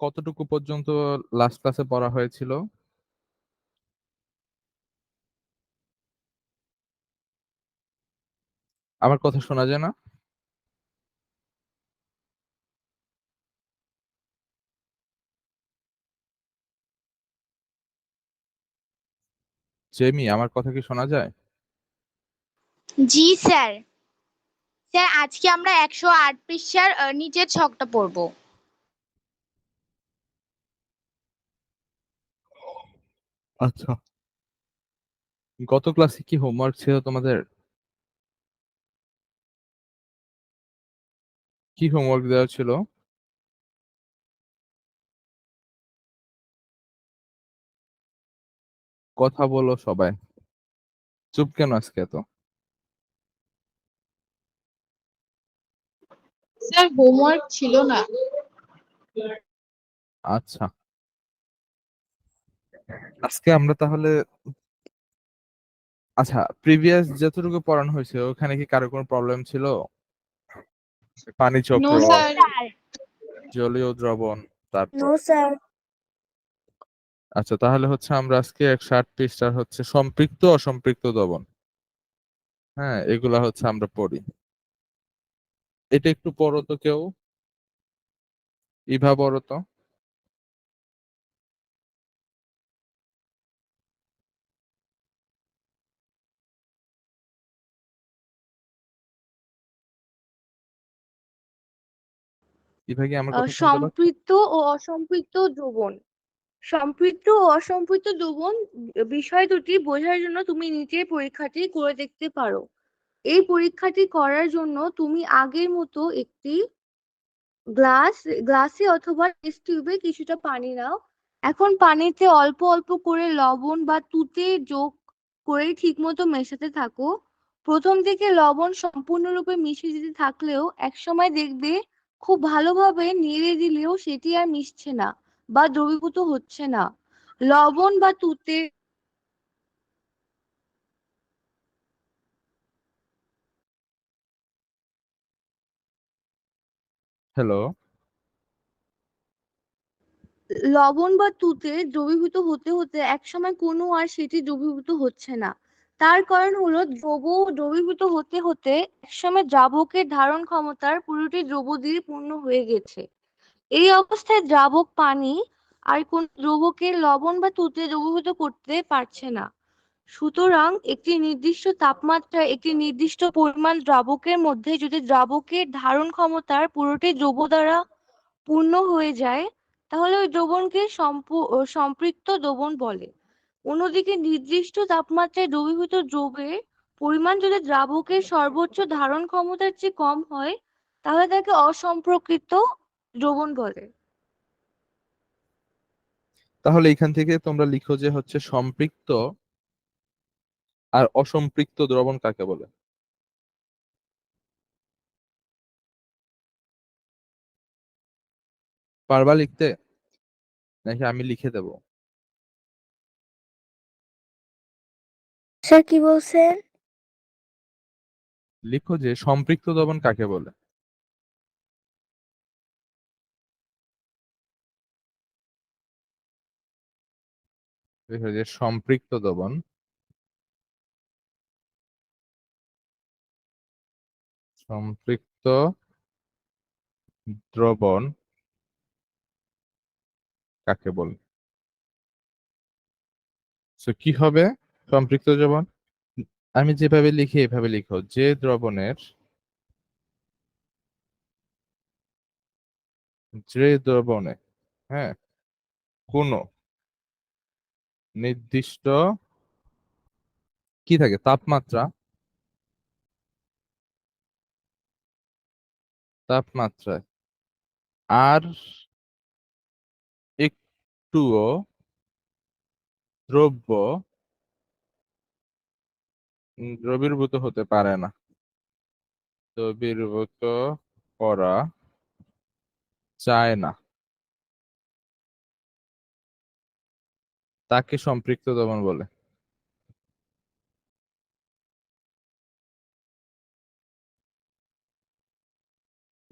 কতটুকু পর্যন্ত লাস্ট ক্লাসে পড়া হয়েছিল? আমার কথা শোনা যায় না? জেমি, আমার কথা কি শোনা যায়? জি স্যার। স্যার, আজকে আমরা 108 পৃষ্ঠার নিচের ছকটা পড়বো। আচ্ছা, গত ক্লাসে কি হোমওয়ার্ক ছিল তোমাদের? কি হোমওয়ার্ক দেওয়া ছিল? কথা বলো সবাই। চুপ কেন আজকে এত? স্যার, হোমওয়ার্ক ছিল না। আচ্ছা, আজকে আমরা তাহলে আচ্ছা, প্রিভিয়াস যতটুকু পড়ানো হয়েছে ওখানে কি কারো কোনো প্রবলেম ছিল? পানি নো চক্র, নো স্যার। স্যার। জলীয় দ্রবণ, তারপর নো স্যার। আচ্ছা, তাহলে হচ্ছে আমরা আজকে 160 পৃষ্ঠার হচ্ছে সম্পৃক্ত অসম্পৃক্ত দ্রবণ, হ্যাঁ, এগুলা হচ্ছে আমরা পড়ি। এটা একটু পড়ো তো কেউ, ইভা পড়ো তো। ইভা কি আমার কথা শুনতে পাচ্ছ? সম্পৃক্ত ও অসম্পৃক্ত দ্রবণ। সম্পৃক্ত ও অসম্পৃক্ত দ্রবণ বিষয় দুটি বোঝার জন্য তুমি নিচের পরীক্ষাটি করে দেখতে পারো। এই পরীক্ষাটি করার জন্য তুমি আগের মতো একটি গ্লাসে অথবা টেস্ট টিউবে কিছুটা পানি নাও। এখন পানিতে অল্প অল্প করে লবণ বা তুঁতে যোগ করে ঠিকমতো মেশাতে থাকো। প্রথম দিকে লবণ সম্পূর্ণরূপে মিশে যেতে থাকলেও একসময় দেখবে খুব ভালোভাবে নেড়ে দিলেও সেটি আর মিশছে না বা দ্রবীভূত হচ্ছে না। লবণ বা তুঁতে হ্যালো। লবণ বা তুঁতে দ্রবীভূত হতে হতে একসময় কোনো আর সেটি দ্রবীভূত হচ্ছে না। তার কারণ হলো দ্রবীভূত হতে হতে একসময় দ্রাবকের ধারণ ক্ষমতার পুরোটি দ্রব দিয়ে পূর্ণ হয়ে গেছে। এই অবস্থায় দ্রাবক পানি আর কোন দ্রবকে লবণ বা তুঁতে দ্রবীভূত করতে পারছে না। সুতরাং একটি নির্দিষ্ট তাপমাত্রায় একটি নির্দিষ্ট পরিমাণ দ্রাবকের মধ্যে যদি দ্রাবকের ধারণ ক্ষমতার পুরোটি দ্রব দ্বারা পূর্ণ হয়ে যায়, তাহলে ওই দ্রবণকে সম্পৃক্ত দ্রবণ বলে। অন্যদিকে নির্দিষ্ট তাপমাত্রায় দ্রবীভূত দ্রবের পরিমাণ যদি দ্রাবকের সর্বোচ্চ ধারণ ক্ষমতার চেয়ে কম হয়, তাহলে তাকে অসম্পৃক্ত দ্রবণ বলে। তাহলে এখান থেকে তোমরা লিখো যে হচ্ছে সম্পৃক্ত আর অসম্পৃক্ত দ্রবণ কাকে বলে। পারবা লিখতে নাকি আমি লিখে দেব? স্যার, কি বলছেন? লিখো যে সম্পৃক্ত দ্রবণ কাকে বলে। লিখো যে সম্পৃক্ত দ্রবণ, সম্পৃক্ত দ্রবণ কাকে বলে। তো কি হবে সম্পৃক্ত দ্রবণ? আমি যেভাবে লিখি এভাবে লিখো, যে দ্রবণের, যে দ্রবণে, হ্যাঁ, কোনো নির্দিষ্ট কি থাকে তাপমাত্রা, তাপমাত্রায় আর একটুও দ্রব্য দ্রবীভূত হতে পারে না, দ্রবীভূত করা যায় না, তাকে সম্পৃক্ত দ্রবণ বলে।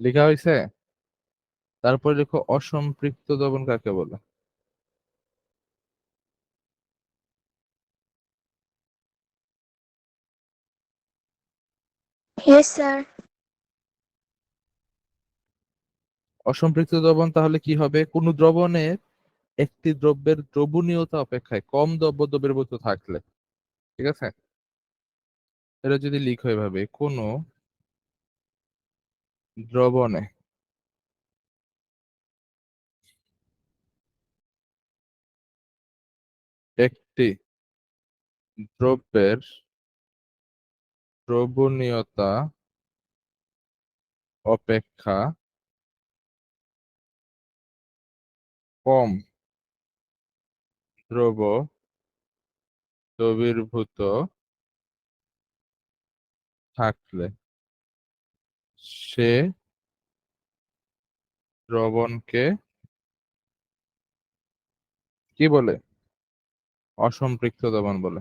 লেখা হয়েছে? তারপরে লেখো অসম্পৃক্ত দ্রবণ কাকে বলে? Yes sir. অসম্পৃক্ত দ্রবণ তাহলে কি হবে? কোন দ্রবণের একটি দ্রব্যের দ্রবণীয়তা অপেক্ষায় কম দ্রব্য দ্রবীভূত থাকলে, ঠিক আছে? এটা যদি লিখো এভাবে, কোন দ্রবণে একটি দ্রব্যের দ্রবণীয়তা অপেক্ষা কম দ্রব্য দ্রবীভূত থাকলে সে দ্রবণকে কি বলে? অসম্পৃক্ত দ্রবণ বলে।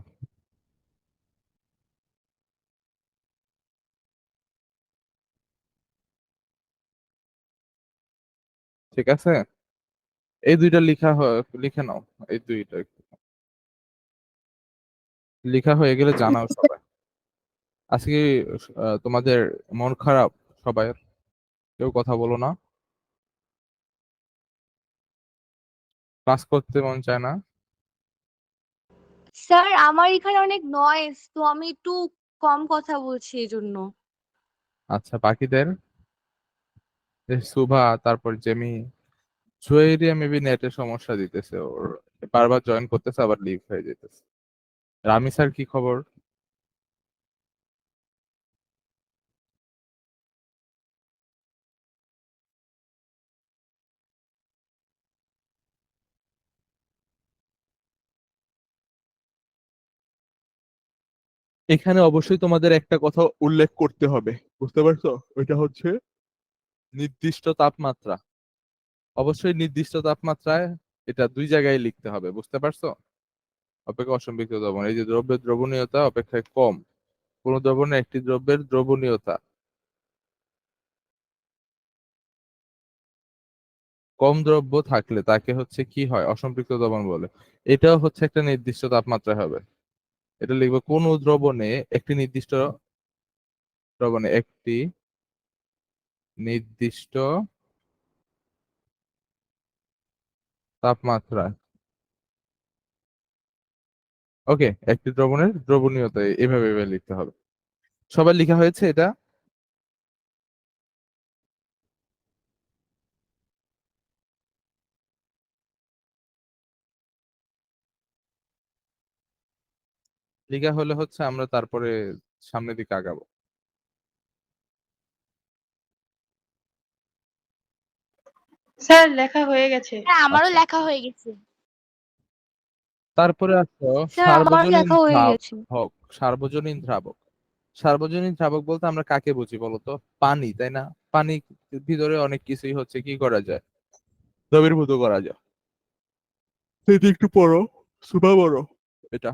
ঠিক আছে, এই দুইটা লিখে নাও। এই দুইটা একটু লেখা হয়ে গেলে জানাও সবাই। আজকে তোমাদের মন খারাপ সবাই? কেউ কথা বলো না? ক্লাস করতে মন চায় না? স্যার আমার এখানে অনেক নয়েজ, তো আমি একটু কম কথা বলছি এই জন্য। আচ্ছা, বাকিদের সুভা, তারপর জেমি, জুয়েরিয়া মেবি নেটের সমস্যা দিতেছে ওর, বারবার জয়েন করতেছে আবার লিভ হয়ে যেতেছে। রামি স্যার কি খবর? এখানে অবশ্যই তোমাদের একটা কথা উল্লেখ করতে হবে, বুঝতে পারছো? ওইটা হচ্ছে নির্দিষ্ট তাপমাত্রা। অবশ্যই নির্দিষ্ট তাপমাত্রায়, এটা দুই জায়গায় লিখতে হবে, বুঝতে পারছো? অপেক্ষা অসম্পৃক্ত দ্রবণ, এই যে দ্রব্যের দ্রবণীয়তা অপেক্ষায় কম কোন দ্রবণে একটি দ্রব্যের দ্রবণীয়তা কম দ্রব্য থাকলে তাকে হচ্ছে কি হয়? অসম্পৃক্ত দ্রবণ বলে। এটাও হচ্ছে একটা নির্দিষ্ট তাপমাত্রায় হবে। এটা লিখবো, কোন দ্রবণে একটি নির্দিষ্ট দ্রবণে একটি নির্দিষ্ট তাপমাত্রায়, ওকে, একটি দ্রবণের দ্রবণীয়তা এভাবে লিখতে হবে। সবার লেখা হয়েছে এটা? লেখা হলে হচ্ছে আমরা তারপরে সামনের দিকে আগাবো। স্যার লেখা হয়ে গেছে। হ্যাঁ আমারও আচ্ছা, লেখা হয়ে গেছে। তারপরে আসো স্যার আমারও সার্বজনীন লেখা হয়ে গেছে। দ্রাবক। সার্বজনীন দ্রাবক, সার্বজনীন দ্রাবক বলতে আমরা কাকে বুঝি বলতো? পানি, তাই না? পানি ভিতরে অনেক কিছুই হচ্ছে কি করা যায়, দ্রবীভূত করা যায়। সেটি একটু পড়ো, সুভা বড় এটা।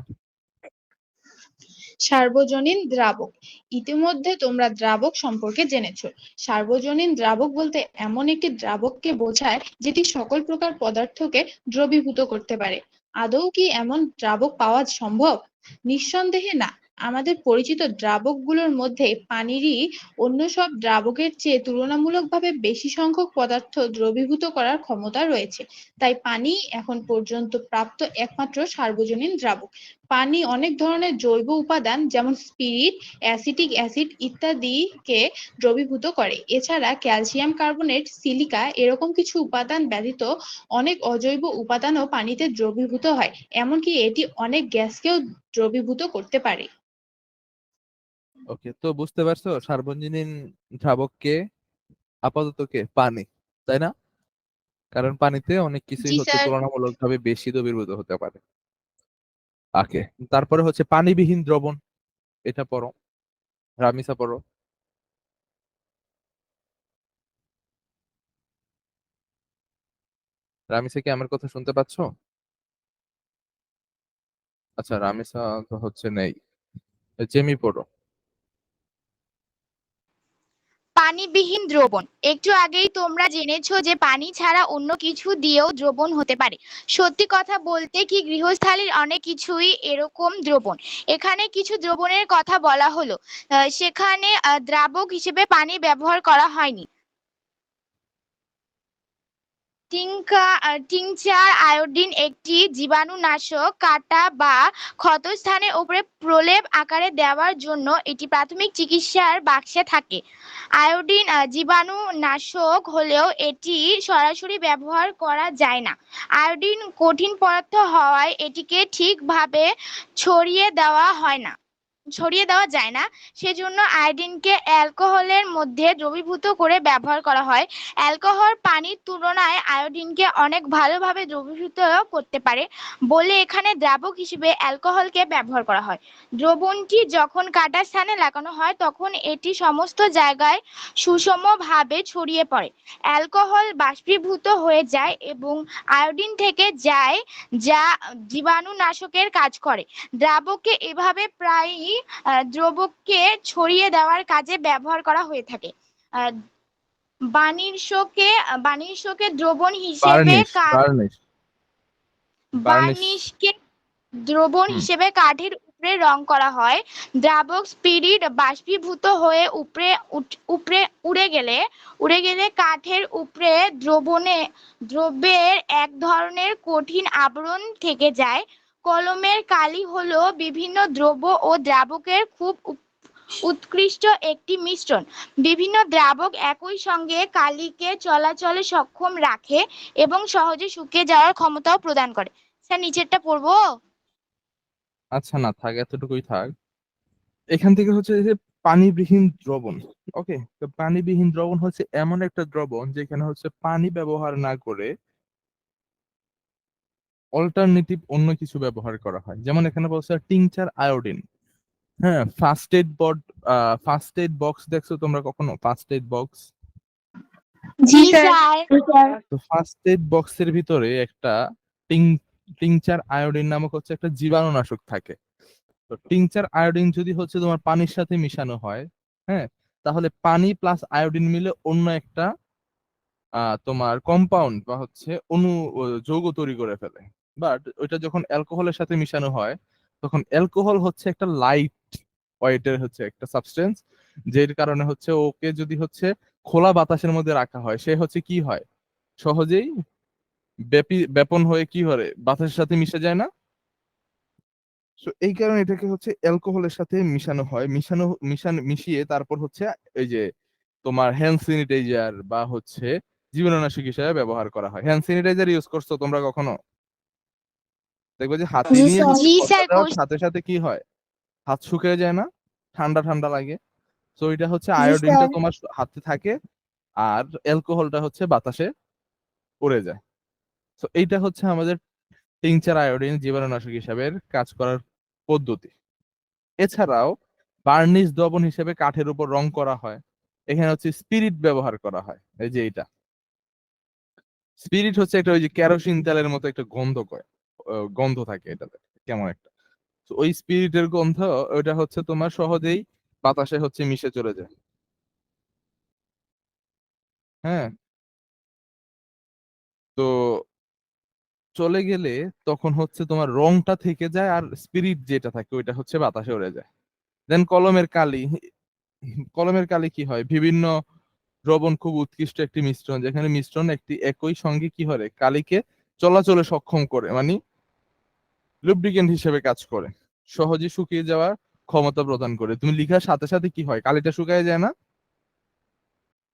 সার্বজনীন দ্রাবক। ইতিমধ্যে তোমরা দ্রাবক সম্পর্কে জেনেছো। সার্বজনীন দ্রাবক বলতে এমন একটি দ্রাবককে বোঝায় যেটি সকল প্রকার পদার্থকে দ্রবীভূত করতে পারে। আদৌ কি এমন দ্রাবক পাওয়া সম্ভব? নিঃসন্দেহে না। আমাদের পরিচিত দ্রাবকগুলোর মধ্যে পানিরই অন্য সব দ্রাবকের চেয়ে তুলনামূলকভাবে বেশি সংখ্যক পদার্থ দ্রবীভূত করার ক্ষমতা রয়েছে। তাই পানি এখন পর্যন্ত প্রাপ্ত একমাত্র সার্বজনীন দ্রাবক। পানি অনেক ধরনের জৈব উপাদান যেমন স্পিরিট, অ্যাসিটিক অ্যাসিড ইত্যাদিকে দ্রবীভূত করে। এছাড়া ক্যালসিয়াম কার্বনেট, সিলিকা এরকম কিছু উপাদান ব্যতীত অনেক অজৈব উপাদানও পানিতে দ্রবীভূত হয়। এমনকি এটি অনেক গ্যাসকেও দ্রবীভূত করতে পারে। ওকে, তো বুঝতে পারছো সার্বজনীন দ্রাবক কে? আপাতত কে? পানি, তাই না? কারণ পানিতে অনেক কিছুই জি হচ্ছে স্যার। তুলনামূলকভাবে বেশি দ্রবীভূত হতে পারে। ওকে, তারপরে হচ্ছে পানিবিহীন দ্রবণ, এটা পড়ো, রামিসা পড়ো। রামিসা কি আমার কথা শুনতে পাচ্ছো? আচ্ছা, রামিসা তো হচ্ছে নেই। জেমি পড়ো। পানিবিহীন দ্রবণ। একটু আগেই তোমরা জেনেছো যে পানি ছাড়া অন্য কিছু দিয়েও দ্রবণ হতে পারে। সত্যি কথা বলতে কি গৃহস্থালির অনেক কিছুই এরকম দ্রবণ। এখানে কিছু দ্রবণের কথা বলা হলো, সেখানে দ্রাবক হিসেবে পানি ব্যবহার করা হয়নি। টিংচার আয়োডিন একটি জীবাণুনাশক। কাটা বা ক্ষতস্থানের উপরে প্রলেপ আকারে দেওয়ার জন্য এটি প্রাথমিক চিকিৎসার বাক্সে থাকে। আয়োডিন জীবাণুনাশক হলেও এটি সরাসরি ব্যবহার করা যায় না। আয়োডিন কঠিন পদার্থ হওয়ায় এটিকে ঠিকভাবে ছড়িয়ে দেওয়া যায় না। সেজন্য আয়োডিনকে অ্যালকোহলের মধ্যে দ্রবীভূত করে ব্যবহার করা হয়। অ্যালকোহল পানির তুলনায় আয়োডিনকে অনেক ভালোভাবে দ্রবীভূত করতে পারে বলে এখানে দ্রাবক হিসেবে অ্যালকোহলকে ব্যবহার করা হয়। দ্রবণটি যখন কাটা স্থানে লাগানো হয় তখন এটি সমস্ত জায়গায় সুষমভাবে ছড়িয়ে পড়ে। অ্যালকোহল বাষ্পীভূত হয়ে যায় এবং আয়োডিন থেকে যায়, যা জীবাণুনাশকের কাজ করে। দ্রাবককে এভাবে প্রায়ই দ্রবককে ছড়িয়ে দেওয়ার কাজে ব্যবহার করা হয়ে থাকে। আহ, বার্নিশকে দ্রবণ হিসেবে বার্নিশ বার্নিশ বার্নিশকে দ্রবণ হুম হিসেবে কাঠের উপরে রং করা হয়। দ্রাবক স্পিরিট বাষ্পীভূত হয়ে উপরে উড়ে গেলে কাঠের উপরে দ্রব্যের এক ধরনের কঠিন আবরণ থেকে যায়। কলমের কালি হলো বিভিন্ন দ্রব্য ও দ্রাবকের খুব উৎকৃষ্ট একটি মিশ্রণ। বিভিন্ন দ্রাবক একই সঙ্গে কালিকে চলাচলে সক্ষম রাখে এবং সহজে শুকিয়ে যাওয়ার ক্ষমতাও প্রদান করে। স্যার নিচেরটা পড়বো? আচ্ছা, না থাক, এতটুকুই থাক। এখান থেকে হচ্ছে যে পানিবিহীন দ্রবণ। ওকে, তো পানিবিহীন দ্রবণ হচ্ছে এমন একটা দ্রবণ যেখানে হচ্ছে পানি ব্যবহার না করে অল্টারনেটিভ অন্য কিছু ব্যবহার করা হয়। যেমন এখানে বলছে টিংচার আয়োডিন। হ্যাঁ, ফার্স্ট এইড বক্স দেখছো তোমরা কখনো? ফার্স্ট এইড বক্স, জি স্যার। তো ফার্স্ট এইড বক্সের ভিতরে একটা টিং টিংচার আয়োডিন নামক হচ্ছে একটা জীবাণুনাশক থাকে। তো টিংচার আয়োডিন যদি হচ্ছে তোমার পানির সাথে মিশানো হয়, হ্যাঁ, তাহলে পানি প্লাস আয়োডিন মিলে অন্য একটা তোমার কম্পাউন্ড বা হচ্ছে যৌগ তৈরি করে ফেলে। বাট ওইটা যখন অ্যালকোহলের সাথে মিশানো হয় তখন অ্যালকোহল হচ্ছে একটা লাইট ওয়েটের হচ্ছে একটা সাবস্টেন্স, যের কারণে হচ্ছে ওকে যদি হচ্ছে খোলা বাতাসের মধ্যে রাখা হয় সে হচ্ছে কি হয়, সহজেই ব্যাপন হয়ে কি হয়, বাতাসের সাথে মিশে যায় না। তো এই কারণে এটাকে হচ্ছে অ্যালকোহলের সাথে মিশিয়ে তারপর হচ্ছে এই যে তোমার হ্যান্ড স্যানিটাইজার বা হচ্ছে জীবাণুনাশক হিসেবে ব্যবহার করা হয়। হ্যান্ড স্যানিটাইজার ইউজ করছো তোমরা কখনো? দেখবে যে হাতে জি নিয়ে স্যার। হচ্ছে জি ফোঁটা স্যার দেওয়ার সাথে সাথে কি হয়, হাত শুকিয়ে যায় না, ঠান্ডা ঠান্ডা লাগে। তো এটা হচ্ছে জি আয়োডিনটা স্যার। তোমার হাতে থাকে আর অ্যালকোহলটা হচ্ছে বাতাসে উড়ে যায়। তো এইটা হচ্ছে আমাদের টিংচার আয়োডিন জীবাণুনাশক হিসাবে কাজ করার পদ্ধতি। এছাড়াও বার্নিশ দ্রবণ হিসেবে কাঠের উপর রং করা হয়। এখানে হচ্ছে স্পিরিট ব্যবহার করা হয়। এই যে এটা স্পিরিট হচ্ছে একটা ওই যে কেরোসিন তেলের মতো একটা গন্ধ থাকে এটাতে, কেমন একটা। তো ওই স্পিরিটের গন্ধ ওইটা হচ্ছে তোমার সহজেই বাতাসে হচ্ছে মিশে চলে যায়। হ্যাঁ, তো চলে গেলে তখন হচ্ছে তোমার রংটা থেকে যায় আর স্পিরিট যেটা থাকে ওইটা হচ্ছে বাতাসে উড়ে যায়। দেন কলমের কালি কি হয়, বিভিন্ন দ্রবণ খুব উৎকৃষ্ট একটি মিশ্রণ, যেখানে মিশ্রণ একটি একই সঙ্গে কি হয় কালিকে চলাচলে সক্ষম করে, মানে লুব্রিকেন্ট হিসেবে কাজ করে, সহজে শুকিয়ে যাওয়ার ক্ষমতা প্রদান করে। তুমি লেখার সাথে সাথে কি হয়, কালিটা শুকিয়ে যায় না?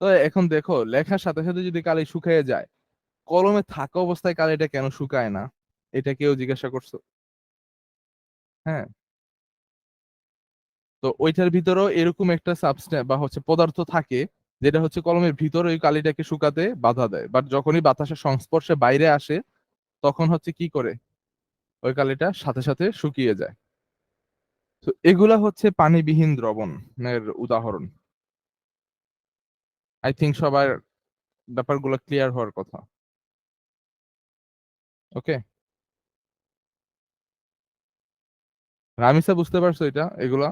তো এখন দেখো, লেখার সাথে সাথে যদি কালি শুকিয়ে যায়, কলমে থাকা অবস্থায় কালিটা কেন শুকায় না? এটা কেউ জিজ্ঞাসা করছো? হ্যাঁ, তো ওইটার ভিতরেও এরকম একটা সাবস্টেন্স বা হচ্ছে পদার্থ থাকে যেটা হচ্ছে কলমের ভিতরে ওই কালিটাকে শুকাতে বাধা দেয়, বাট যখনই বাতাসের সংস্পর্শে বাইরে আসে তখন হচ্ছে কি করে, ওই কালিটা সাথে সাথে শুকিয়ে যায়। তো এগুলা হচ্ছে পানিবিহীন দ্রবণের উদাহরণ। আই থিঙ্ক সবার ব্যাপারগুলো ক্লিয়ার হওয়ার কথা। ওকে, রামিসা বুঝতে পারছো এগুলা?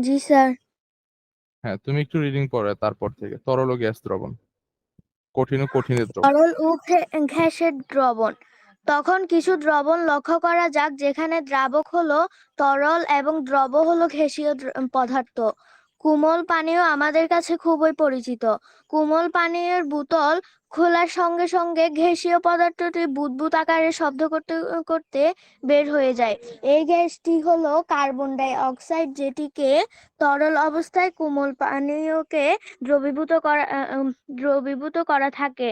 জি স্যার। হ্যাঁ, তুমি একটু রিডিং পড়ো তারপর থেকে। তরল ও গ্যাস দ্রবণ, কঠিন ও কঠিনের দ্রবণ। তরল ও গ্যাসের দ্রবণ। তখন কিছু দ্রবণ লক্ষ্য করা যাক যেখানে দ্রাবক হলো তরল এবং দ্রব হলো গ্যাসীয় পদার্থ। কোমল পানীয় আমাদের কাছে খুবই পরিচিত। কোমল পানীয়ের বোতল খোলার সঙ্গে সঙ্গে গ্যাসীয় পদার্থটি বুদবুদ আকারে শব্দ করতে করতে বের হয়ে যায়। এই গ্যাসটি হলো কার্বন ডাই অক্সাইড, যেটিকে তরল অবস্থায় কোমল পানীয়কে দ্রবীভূত করা থাকে।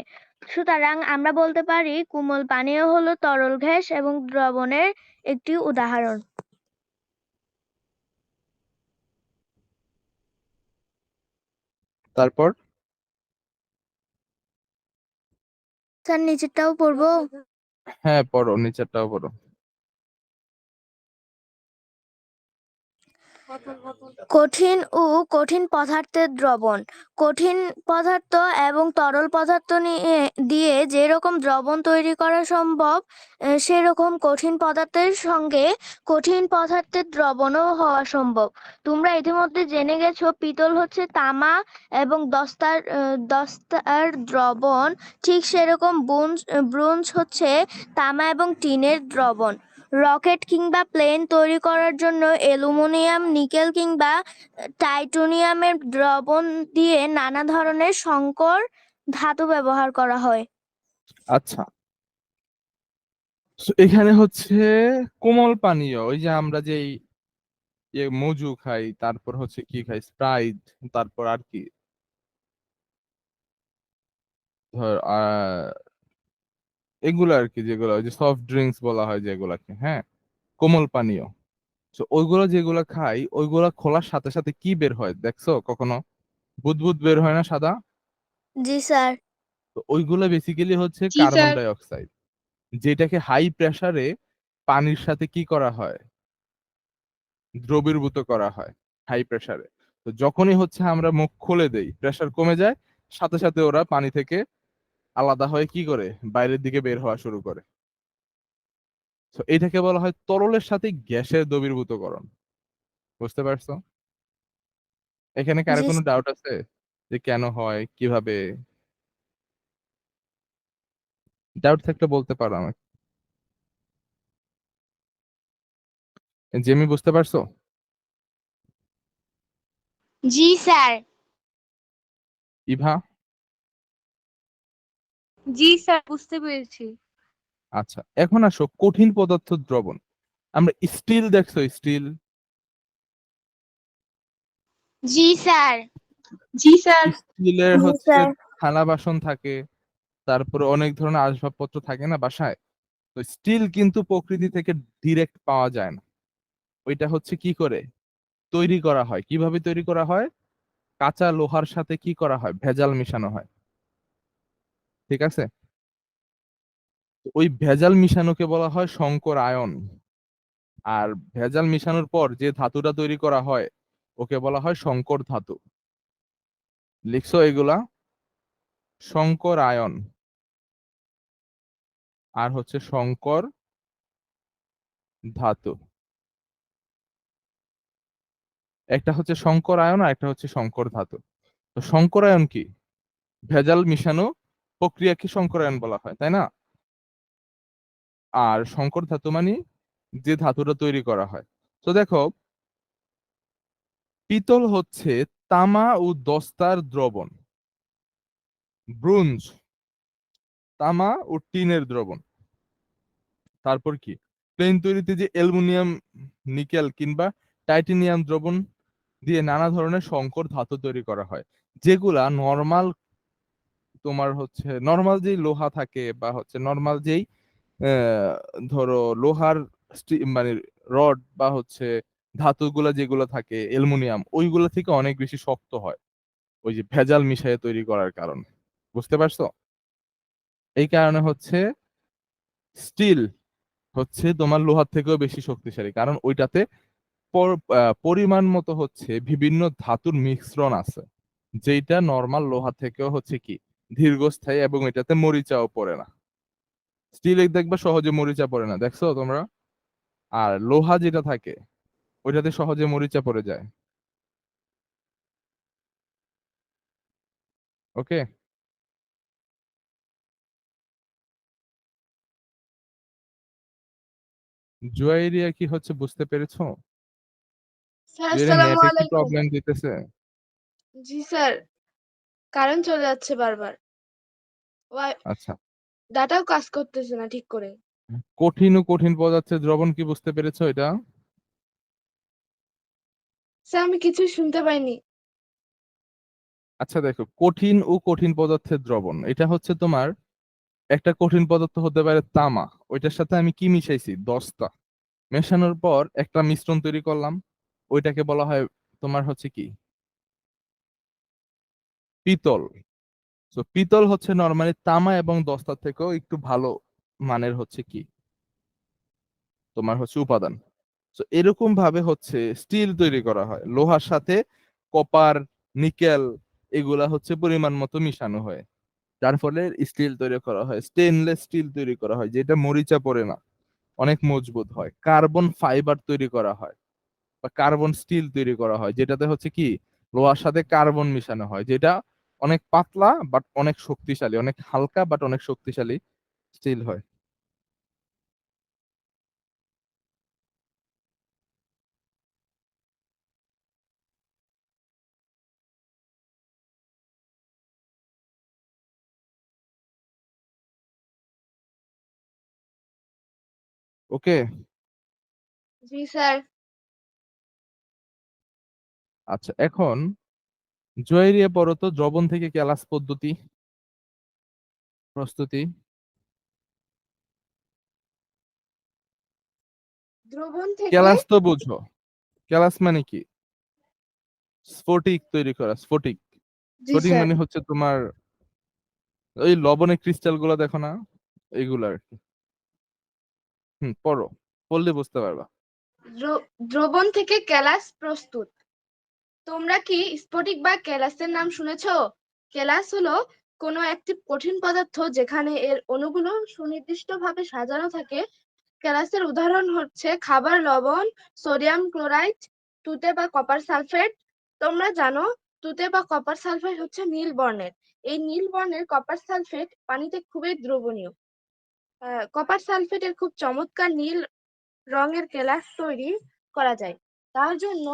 সুতরাং আমরা বলতে পারি কোমল পানীয় হলো তরল গ্যাস এবং দ্রবণের একটি উদাহরণ। তারপর স্যার নিচেরটাও পড়বো? হ্যাঁ, পড়ো, নিচেরটাও পড়ো। কঠিন ও কঠিন পদার্থের দ্রবণ। কঠিন পদার্থ এবং তরল পদার্থ দিয়ে যেরকম দ্রবণ তৈরি করা সম্ভব, সেরকম কঠিন পদার্থের সঙ্গে কঠিন পদার্থের দ্রবণও হওয়া সম্ভব। তোমরা ইতিমধ্যে জেনে গেছো পিতল হচ্ছে তামা এবং দস্তার দ্রবণ। ঠিক সেরকম ব্রোঞ্জ হচ্ছে তামা এবং টিনের দ্রবণ। রকেট কিংবা প্লেন তৈরি করার জন্য অ্যালুমিনিয়াম, নিকেল কিংবা টাইটানিয়ামের দ্রবণ দিয়ে নানা ধরনের সংকর ধাতু ব্যবহার করা হয়। আচ্ছা, so এখানে হচ্ছে কোমল পানীয়, ওই যে আমরা যেই মজু খাই, তারপর হচ্ছে কি খাই, স্প্রাইট, তারপর আর কি, ধর এগুলো আর কি, যেগুলো ওই যে সফট ড্রিঙ্কস বলা হয় যেগুলাকে, হ্যাঁ, কোমল পানীয়। তো ওইগুলো যেগুলো খাই, ওইগুলো খোলার সাথে সাথে কি বের হয় দেখছো কখনো? বুদবুদ বের হয় না, সাদা? জি স্যার। তো ওইগুলো বেসিক্যালি হচ্ছে জি কার্বন স্যার। ডাই অক্সাইড, যেটাকে হাই প্রেসারে পানির সাথে কি করা হয়, দ্রবীভূত করা হয় হাই প্রেসারে। তো যখনই হচ্ছে আমরা মুখ খুলে দেই, প্রেসার কমে যায়, সাথে সাথে ওরা পানি থেকে আলাদা হয়ে কি করে, বাইরের দিকে বের হওয়া শুরু করে। তো এটাকে বলা হয় তরলের সাথে গ্যাসের দ্রবীভূতকরণ। বুঝতে পারছো? এখানে কারো জি কোনো ডাউট আছে যে কেন হয়, কিভাবে? ডাউট থাকলে বলতে পারো আমাকে। জেমি, বুঝতে পারছো? জি স্যার। ইভা? জি স্যার, বুঝতে পেরেছি। আচ্ছা, এখন আসো কঠিন পদার্থ দ্রবণ। আমরা স্টিল দেখছো, স্টিল? জি স্যার। জি স্যার। স্টিলের জি হচ্ছে স্যার। থালা বাসন থাকে, তারপরে অনেক ধরনের আসবাবপত্র থাকে না বাসায়? তো স্টিল কিন্তু প্রকৃতি থেকে ডিরেক্ট পাওয়া যায় না। ওইটা হচ্ছে কি করে তৈরি করা হয়, কিভাবে তৈরি করা হয়? কাঁচা লোহার সাথে কি করা হয়, ভেজাল মিশানো হয়। ঠিক আছে? তো ওই ভেজাল মিশানোকে বলা হয় সংকর আয়ন। আর ভেজাল মিশানোর পর যে ধাতুটা তৈরি করা হয়, ওকে বলা হয় সংকর ধাতু। লিখছো এগুলা? সংকর আয়ন আর হচ্ছে সংকর ধাতু। একটা হচ্ছে সংকর আয়ন আর একটা হচ্ছে সংকর ধাতু। তো সংকর আয়ন কি? ভেজাল মিশানো প্রক্রিয়াকে সংকরায়ন বলা হয়, তাই না? আর সংকর ধাতু মানে যে ধাতুটা তৈরি করা হয়। তো দেখো, পিতল হচ্ছে তামা ও দস্তার দ্রবণ। ব্রোঞ্জ তামা ও টিনের দ্রবণ। তারপর কি, প্লেন তৈরিতে যে অ্যালুমিনিয়াম, নিকেল কিংবা টাইটানিয়াম দ্রবণ দিয়ে নানা ধরনের সংকর ধাতু তৈরি করা হয়, যেগুলা নর্মাল, তোমার হচ্ছে নর্মাল যেই লোহা থাকে বা হচ্ছে নর্মাল যেই আহ, ধরো লোহার মানে রড বা হচ্ছে ধাতুগুলা যেগুলো থাকে অ্যালুমিনিয়াম, ওইগুলো থেকে অনেক বেশি শক্ত হয়, ওই যে ভেজাল মিশিয়ে তৈরি করার কারণে। বুঝতে পারছো? এই কারণে হচ্ছে স্টিল হচ্ছে তোমার লোহার থেকেও বেশি শক্তিশালী, কারণ ওইটাতে পরিমাণ মতো হচ্ছে বিভিন্ন ধাতুর মিশ্রণ আছে, যেটা নর্মাল লোহা থেকেও হচ্ছে কি দীর্ঘস্থায়ী, এবং এটাতে মরিচাও পড়ে না। স্টিল দেখবা সহজে মরিচা পড়ে না, দেখছো তোমরা? আর লোহা যেটা থাকে ওইটাতে সহজে মরিচা পড়ে যায়। ওকে? জুয়াইরিয়া কি হচ্ছে বুঝতে পেরেছো? স্যার জুয়াইরিয়া আসসালামু নেটে কি আলাইকুম। প্রবলেম দিতেছে? জি স্যার, কারেন্ট চলে যাচ্ছে বারবার। আচ্ছা। ডাটাও কাজ করতেছে না ঠিক করে। কঠিন ও কঠিন পদার্থের দ্রবণ কি বুঝতে পেরেছো এটা? স্যার আমি কিছুই শুনতে পাইনি। আচ্ছা দেখো, কঠিন ও কঠিন পদার্থের দ্রবণ এটা হচ্ছে তোমার একটা কঠিন পদার্থ হতে পারে তামা, ওইটার সাথে আমি কি মিশাইছি? দস্তা। মেশানোর পর একটা মিশ্রণ তৈরি করলাম, ওইটাকে বলা হয় তোমার হচ্ছে কি? পিতল। তো পিতল হচ্ছে নরমালি তামা এবং দস্তার থেকেও একটু ভালো মানের হচ্ছে কি তোমার হচ্ছে উপাদান। তো এরকম ভাবে হচ্ছে স্টিল তৈরি করা হয়, লোহার সাথে কপার, নিকেল এগুলা হচ্ছে পরিমাণ মতো মিশানো হয়, যার ফলে স্টিল তৈরি করা হয়, স্টেনলেস স্টিল তৈরি করা হয়, যেটা মরিচা পড়ে না, অনেক মজবুত হয়। কার্বন ফাইবার তৈরি করা হয় বা কার্বন স্টিল তৈরি করা হয়, যেটাতে হচ্ছে কি লোহার সাথে কার্বন মিশানো হয়, যেটা অনেক পাতলা বাট অনেক শক্তিশালী, অনেক হালকা বাট অনেক শক্তিশালী স্টিল হয়। ওকে? জি স্যার। আচ্ছা, এখন জয়েরিয়া পড়ো তো, দ্রবণ থেকে ক্যালাস পদ্ধতি প্রস্তুতি। দ্রবণ থেকে ক্যালাস তো বুঝো, ক্যালাস মানে কি? স্ফটিক তৈরি করা, স্ফটিক। জি স্ফটিক স্যার। মানে হচ্ছে তোমার ওই লবণের ক্রিস্টাল গুলা দেখো না, এইগুলা আর কি। পড়ো, পড়লে বুঝতে পারবা। দ্রবণ থেকে ক্যালাস প্রস্তুত। তোমরা কি স্ফটিক বা ক্যালাসের নাম শুনেছো? ক্যালাস হলো কোনো একটি কঠিন পদার্থ যেখানে এর অণুগুলো সুনির্দিষ্টভাবে সাজানো থাকে। ক্যালাসের উদাহরণ হচ্ছে খাবার লবণ, সোডিয়াম ক্লোরাইড, তুতে বা কপার সালফেট। তোমরা জানো তুতে বা কপার সালফেট হচ্ছে নীল বর্ণের। এই নীল বর্ণের কপার সালফেট পানিতে খুবই দ্রবণীয়। কপার সালফেটের খুব চমৎকার নীল রঙের কেলাস তৈরি করা যায়। তার জন্য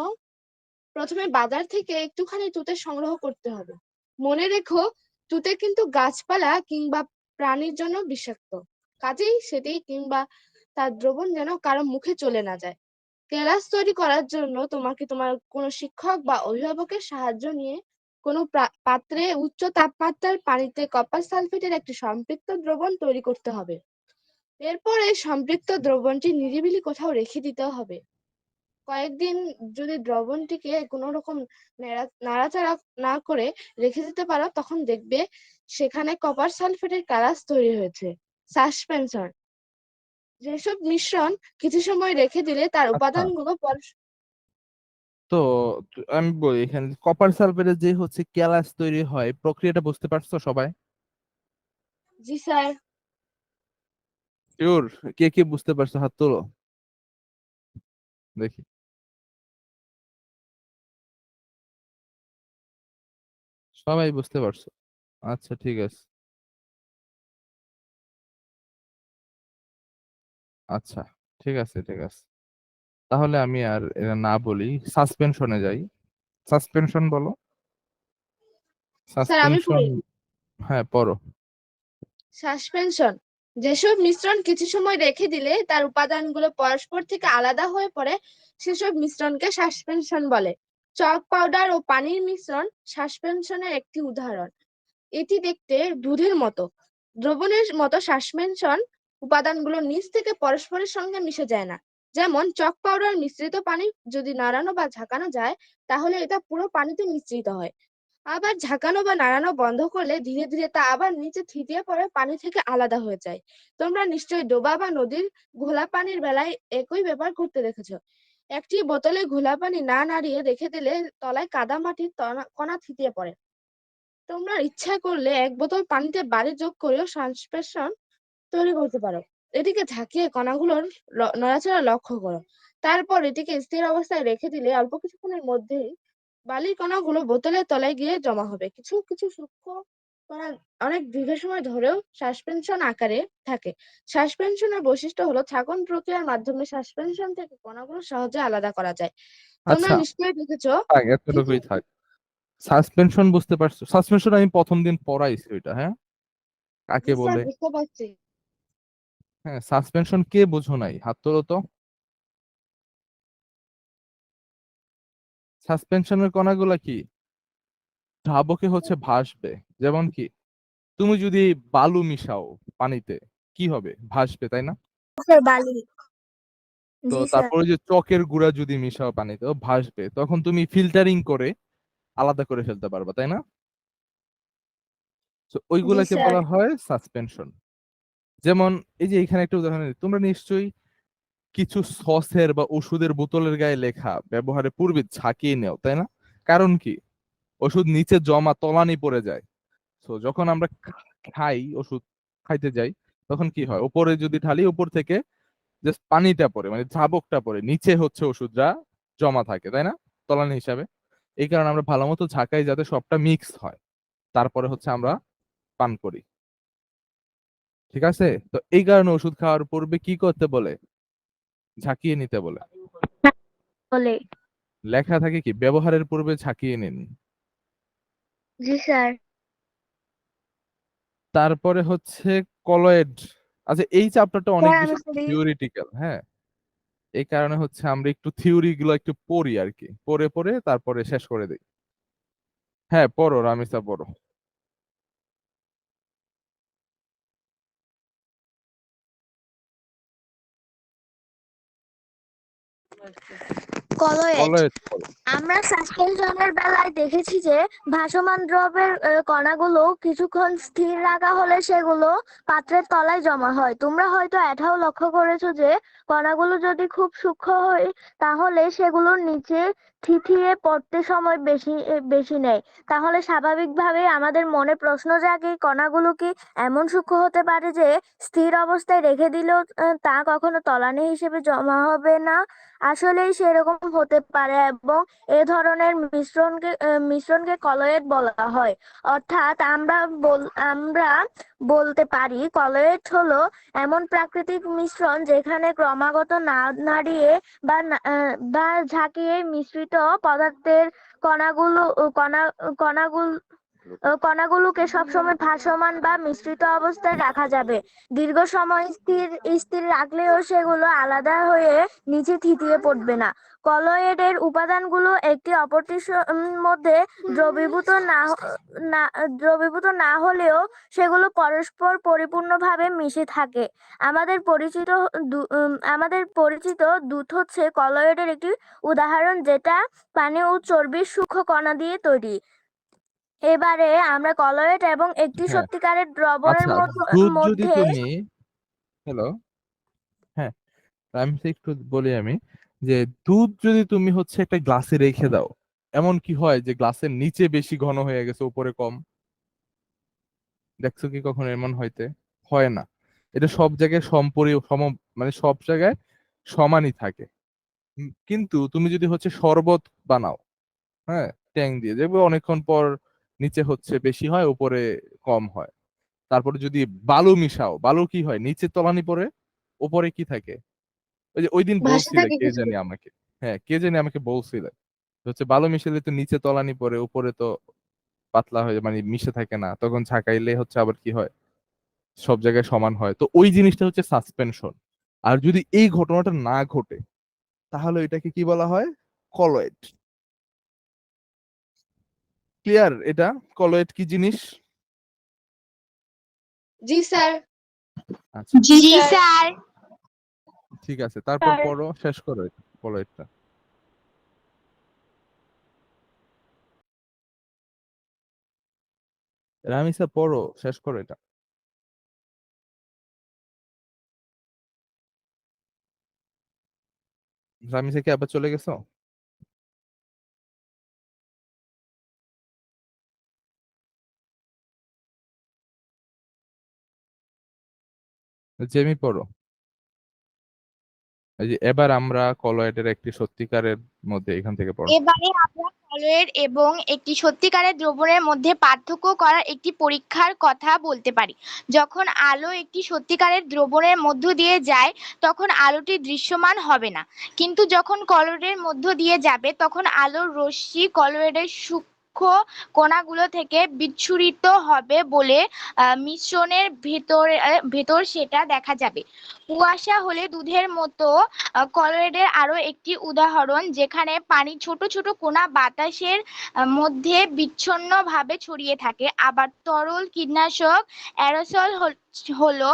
প্রথমে বাজার থেকে একটুখানি তুতে সংগ্রহ করতে হবে। মনে রেখো তুতে কিন্তু গাছপালা কিংবা প্রাণীর জন্য বিষাক্ত, কাজেই সেটি কিংবা তার দ্রবণ যেন কারো মুখে চলে না যায়। কেলাস তৈরি করার জন্য তোমাকে তোমার কোনো শিক্ষক বা অভিভাবকের সাহায্য নিয়ে কোনো পাত্রে উচ্চ তাপমাত্রার পানিতে কপার সালফেটের একটি সম্পৃক্ত দ্রবণ তৈরি করতে হবে। এরপর এই সম্পৃক্ত দ্রবণটি নিরিবিলি কোথাও রেখে দিতে হবে। কয়েকদিন যদি দ্রবণটিকে কোনো রকম নাড়াচাড়া না করে রেখে দিতে পারো, তখন দেখবে সেখানে কপার সালফেটের কালাস তৈরি হয়েছে। সাসপেনশন, যেসব মিশ্রণ কিছু সময় রেখে দিলে তার আচ্ছা, উপাদানগুলো তো আমি বলি এখানে কপার সালফেটের যে হচ্ছে ক্যালাস তৈরি হয়, প্রক্রিয়াটা বুঝতে পারছো সবাই? জি স্যার। শিওর? কে কে বুঝতে পারছো হাত তোলো দেখি। সবাই বুঝতে পারছো? আচ্ছা ঠিক আছে। আচ্ছা ঠিক আছে, ঠিক আছে। তাহলে আমি আর এটা না বলি, সাসপেনশনে যাই। সাসপেনশন বলো। স্যার আমি সাসপেনশন। পড়ি। হ্যাঁ পড়ো। সাসপেনশন, যেসব মিশ্রণ কিছু সময় রেখে দিলে তার উপাদানগুলো পরস্পর থেকে আলাদা হয়ে পড়ে, সেসব মিশ্রণকে সাসপেনশন বলে। চক পাউডার ও পানির মিশ্রণ সাসপেনশনের একটি উদাহরণ। এটি দেখতে দুধের মতো। দ্রবণের মতো সাসপেনশন উপাদানগুলো নিচ থেকে পরস্পরের সঙ্গে মিশে যায় না। যেমন চক পাউডার মিশ্রিত পানি যদি নাড়ানো বা ঝাঁকানো যায়, তাহলে এটা পুরো পানিতে মিশ্রিত হয়। আবার ঝাঁকানো বা নাড়ানো বন্ধ করলে ধীরে ধীরে তা আবার নিচে থিতিয়ে পড়ে পানি থেকে আলাদা হয়ে যায়। তোমরা নিশ্চয়ই ডোবা বা নদীর ঘোলা পানির বেলায় একই ব্যাপার করতে দেখেছো। একটি বোতলে ঘোলা পানি না নাড়িয়ে রেখে দিলে তলায় কাদা মাটির কণা থিতিয়ে পড়ে। তোমরা ইচ্ছা করলে এক বোতল পানিতে বালি যোগ করেও সাসপেনশন তৈরি করতে পারো। এটিকে ঝাঁকিয়ে কণাগুলোর নড়াচড়া লক্ষ্য করো। তারপর এটিকে স্থির অবস্থায় রেখে দিলে অল্প কিছুক্ষণের মধ্যেই বালির কণাগুলো বোতলের তলায় গিয়ে জমা হবে। কিছু কিছু সূক্ষ্ম কণা অনেক দীর্ঘ সময় ধরেও সাসপেনশন আকারে থাকে। সাসপেনশনের বৈশিষ্ট্য হলো থাকন প্রক্রিয়ার মাধ্যমে সাসপেনশন থেকে কণাগুলো সহজে আলাদা করা যায়। তোমরা আচ্ছা, নিশ্চয়ই দেখেছো থাক, ঠিক এতটুকুই আছে? থাক। সাসপেনশন বুঝতে পারছো? সাসপেনশন আমি প্রথম দিন পড়াইছি ওইটা, হ্যাঁ, কাকে জি স্যার, বলে। বুঝতে পারছি। হ্যাঁ, সাসপেনশন কে বোঝো নাই, হাত তোলো তো। সাসপেনশনের কণাগুলা কি ধাবকে হচ্ছে ভাসবে। যেমন কি তুমি যদি বালু মিশাও পানিতে, কি হবে? ভাসবে, তাই না? স্যার বালি। তো জি স্যার। তারপরে যে চকের গুঁড়া যদি মিশাও পানিতে, ও ভাসবে, তখন তুমি ফিল্টারিং করে আলাদা করে ফেলতে পারবা, তাই না? তো জি ওইগুলাকে স্যার। বলা হয় সাসপেনশন। যেমন এই যে এখানে একটা উদাহরণ দিই, তোমরা নিশ্চয়ই কিছু সসের বা ওষুধের বোতলের গায়ে লেখা ব্যবহারের পূর্বে ঝাঁকিয়ে নেও, তাই না? কারণ কি? ওষুধ নিচে জমা তলানি পড়ে যায়। তো যখন আমরা খাই, ওষুধ খাইতে যাই, তখন কি হয়, উপরে যদি ঢালি, উপর থেকে জাস্ট পানিটা পড়ে, মানে ঝাবকটা পড়ে, নিচে হচ্ছে ওষুধটা জমা থাকে, তাই না? তলানি হিসাবে। এই কারণে আমরা ভালো মতো ঝাঁকাই যাতে সবটা মিক্স হয়, তারপরে হচ্ছে আমরা পান করি। ঠিক আছে? তো এই কারণে ওষুধ খাওয়ার পূর্বে কি করতে বলে? ঝাঁকিয়ে নিতে বলে। বলে। লেখা থাকে কি ব্যবহারের পূর্বে ঝাঁকিয়ে নিন। জি স্যার। তারপরে হচ্ছে কলয়েড। আচ্ছা, এই চ্যাপ্টারটা অনেক স্যার বেশি আমি বলি। থিওরিটিক্যাল, হ্যাঁ, এই কারণে হচ্ছে আমরা একটু থিওরি গুলো একটু পড়ি আর কি, পড়ে পড়ে তারপরে শেষ করে দিই। হ্যাঁ, পড়ো রামিসা, পড়ো। কলয়েড। কলয়েড পড়ো। আমরা সাসপেনশনের বেলায় দেখেছি যে ভাসমান দ্রবের কণাগুলো কিছুক্ষণ স্থির রাখা হলে সেগুলো পাত্রের তলায় জমা হয়। তোমরা হয়তো এটাও লক্ষ্য করেছো যে কণাগুলো যদি খুব সূক্ষ্ম হয় তাহলে সেগুলোর নিচে থিতিয়ে পড়তে সময় বেশি নেয়। তাহলে স্বাভাবিকভাবেই আমাদের মনে প্রশ্ন জাগে, কণাগুলো কি এমন সূক্ষ্ম হতে পারে যে স্থির অবস্থায় রেখে দিলেও তা কখনো তলানি হিসেবে জমা হবে না? আসলেই সেরকম হতে পারে এবং এ ধরনের মিশ্রণকে কলয়েড বলা হয়। অর্থাৎ আমরা বলতে পারি কলয়েড হলো এমন প্রাকৃতিক মিশ্রণ যেখানে ক্রমাগত না নাড়িয়ে বা ঝাঁকিয়ে মিশ্রিত পদার্থের কণাগুলো কণা কণাগুলো কণাগুলোকে সবসময় ভাসমান বা মিশ্রিত অবস্থায় রাখা যাবে। দীর্ঘ সময় স্থির স্থির রাখলেও সেগুলো আলাদা হয়ে নিচে থিতিয়ে পড়বে না। কলয়েডের উপাদানগুলো একটি অপরটির মধ্যে দ্রবীভূত না দ্রবীভূত না হলেও সেগুলো পরস্পর পরিপূর্ণভাবে মিশে থাকে। আমাদের পরিচিত দুধ হচ্ছে কলয়েডের একটি উদাহরণ, যেটা পানি ও চর্বির সূক্ষ্ম কণা দিয়ে তৈরি। এবারে আমরা কলয়েড এবং একটি হ্যাঁ, সত্যিকারের দ্রবণের আচ্ছা, দুধ যদি মধ্যে। তুমি, হ্যালো, হ্যাঁ, আমি তো একটু বলি আমি, যে দুধ যদি তুমি হচ্ছে একটা গ্লাসে রেখে দাও, এমন কি হয় যে গ্লাসের নিচে বেশি ঘন হয়ে গেছে, উপরে কম? দেখছো কি কখনো এমন হইতে? হয় না। এটা সব জায়গায় মানে সব জায়গায় সমানই থাকে। কিন্তু তুমি যদি হচ্ছে শরবত বানাও, হ্যাঁ, ট্যাং দিয়ে, দেখবে অনেকক্ষণ পর নিচে হচ্ছে বেশি হয়, উপরে কম হয়। তারপরে যদি বালু মিশাও, বালু কি হয়, নিচে তলানি পড়ে, উপরে কি থাকে? ওই যে ওই দিন ভাসতে বলছিলে থাকে কে কিছু জানি কিছু। আমাকে, হ্যাঁ, কে জানি আমাকে বলছিলে, হচ্ছে বালু মিশালে তো নিচে তলানি পড়ে, উপরে তো পাতলা হয়ে, মানে মিশে থাকে না, তখন ঝাঁকাইলে হচ্ছে আবার কি হয়, সব জায়গায় সমান হয়। তো ওই জিনিসটা হচ্ছে সাসপেনশন। আর যদি এই ঘটনাটা না ঘটে, তাহলে এটাকে কি বলা হয়? কলয়েড। ক্লিয়ার এটা? কলয়েড কি জিনিস? জি স্যার। আচ্ছা, জি জি স্যার। স্যার। ঠিক আছে, তারপর পড়ো, শেষ করো এটা, কলয়েডটা। রামিসা, পড়ো, শেষ করো এটা। রামিসা কি আবার চলে গেছো? জেমি, পড়ো। এই যে এবার আমরা কলয়েডের একটি সত্যিকারের মধ্যে, এখান থেকে পড়ো। এবারে আমরা কলয়েড এবং একটি সত্যিকারের দ্রবণের মধ্যে পার্থক্য করার একটি পরীক্ষার কথা বলতে পারি। যখন আলো একটি সত্যিকারের দ্রবণের মধ্য দিয়ে যায় তখন আলোটি দৃশ্যমান হবে না, কিন্তু যখন কলয়েডের মধ্য দিয়ে যাবে তখন আলোর রশ্মি কলয়েডের সূক্ষ্ম কণাগুলো থেকে বিচ্ছুরিত হবে বলে মিশ্রণের ভেতর সেটা দেখা যাবে। কুয়াশা হলে দুধের মতো কলয়েডের আরো একটি উদাহরণ, যেখানে পানির ছোট ছোট কণা বাতাসের মধ্যে বিচ্ছিন্নভাবে ছড়িয়ে থাকে। আবার তরল কীটনাশক অ্যারোসল হলো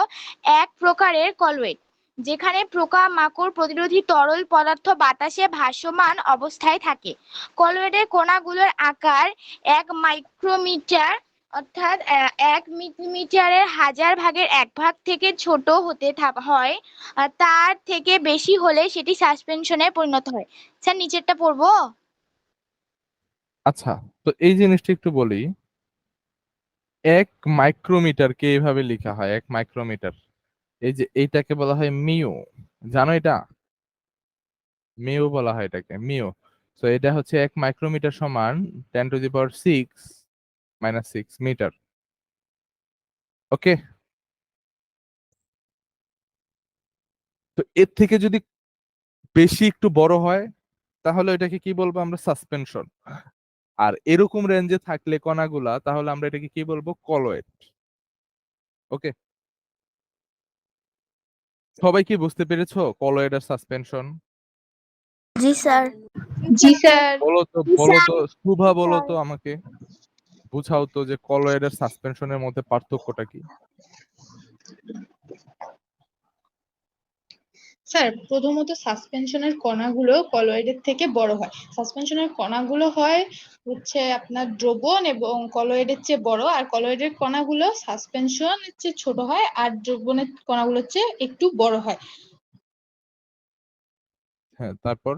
এক প্রকারের কলয়েড, যেখানে পোকামাকড় প্রতিরোধী তরল পদার্থ বাতাসে ভাসমান অবস্থায় থাকে। কলয়েডের কণাগুলোর আকার 1 মাইক্রোমিটার অর্থাৎ 1 মিলিমিটারের 1000 ভাগের 1 ভাগ থেকে ছোট হতে হয়। তার থেকে বেশি হলে সেটি সাসপেনশনে পরিণত হয়। স্যার নিচেরটা পড়বো? আচ্ছা, তো এই জিনিসটা একটু বলি। 1 মাইক্রোমিটারকে এইভাবে লেখা হয়, 1 মাইক্রোমিটার। এই যে এইটাকে বলা হয় মিউ, জানো এটা? মিউ বলা হয় এটাকে, মিউ। তো এটা হচ্ছে 1 মাইক্রোমিটার সমান 10⁻⁶ মিটার। ওকে, তো এর থেকে যদি বেশি একটু বড় হয় তাহলে এটাকে কি বলবো আমরা? সাসপেনশন। আর এরকম রেঞ্জে থাকলে কণাগুলা, তাহলে আমরা এটাকে কি বলবো? কলয়েড। ওকে, সবাই কি বুঝতে পেরেছো কলয়েড আর সাসপেনশন? জি স্যার। জি স্যার। বলো তো শুভা, বলো তো আমাকে, বুঝাও তো যে কলয়েড আর সাসপেনশনের মধ্যে পার্থক্যটা কি? স্যার প্রথমত সাসপেনশনের কণাগুলো কলয়েডের থেকে বড় হয়। সাসপেনশনের কণাগুলো হয় হচ্ছে আপনার দ্রবণ এবং কলয়েডের চেয়ে বড়, আর কলয়েডের কণাগুলো সাসপেনশনের চেয়ে ছোট হয়, আর দ্রবণের কণাগুলোর চেয়ে একটু বড় হয়। হ্যাঁ, তারপর?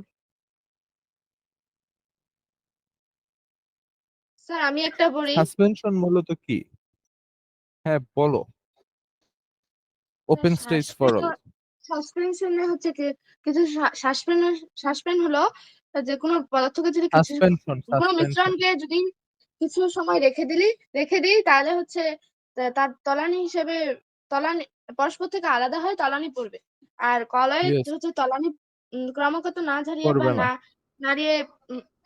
স্যার আমি একটা বলি। সাসপেনশন মূলত কি? হ্যাঁ বলো। Open stage for all. সাসপেনশনে হচ্ছে কি, কিছু সাসপেন্ড হলো যে কোনো পদার্থকে যদি কিছু সাসপেনশন, কোনো সাসপেনশন। মিশ্রণকে যদি কিছু সময় রেখে দিই তাহলে হচ্ছে তার তলানি হিসেবে তলানি পরস্পর থেকে আলাদা হয়ে তলানি পড়বে। আর কলয়েড ইয়েস, হচ্ছে তলানি ক্রমাগত না ঝারিয়ে বা করবে না। না নাড়িয়ে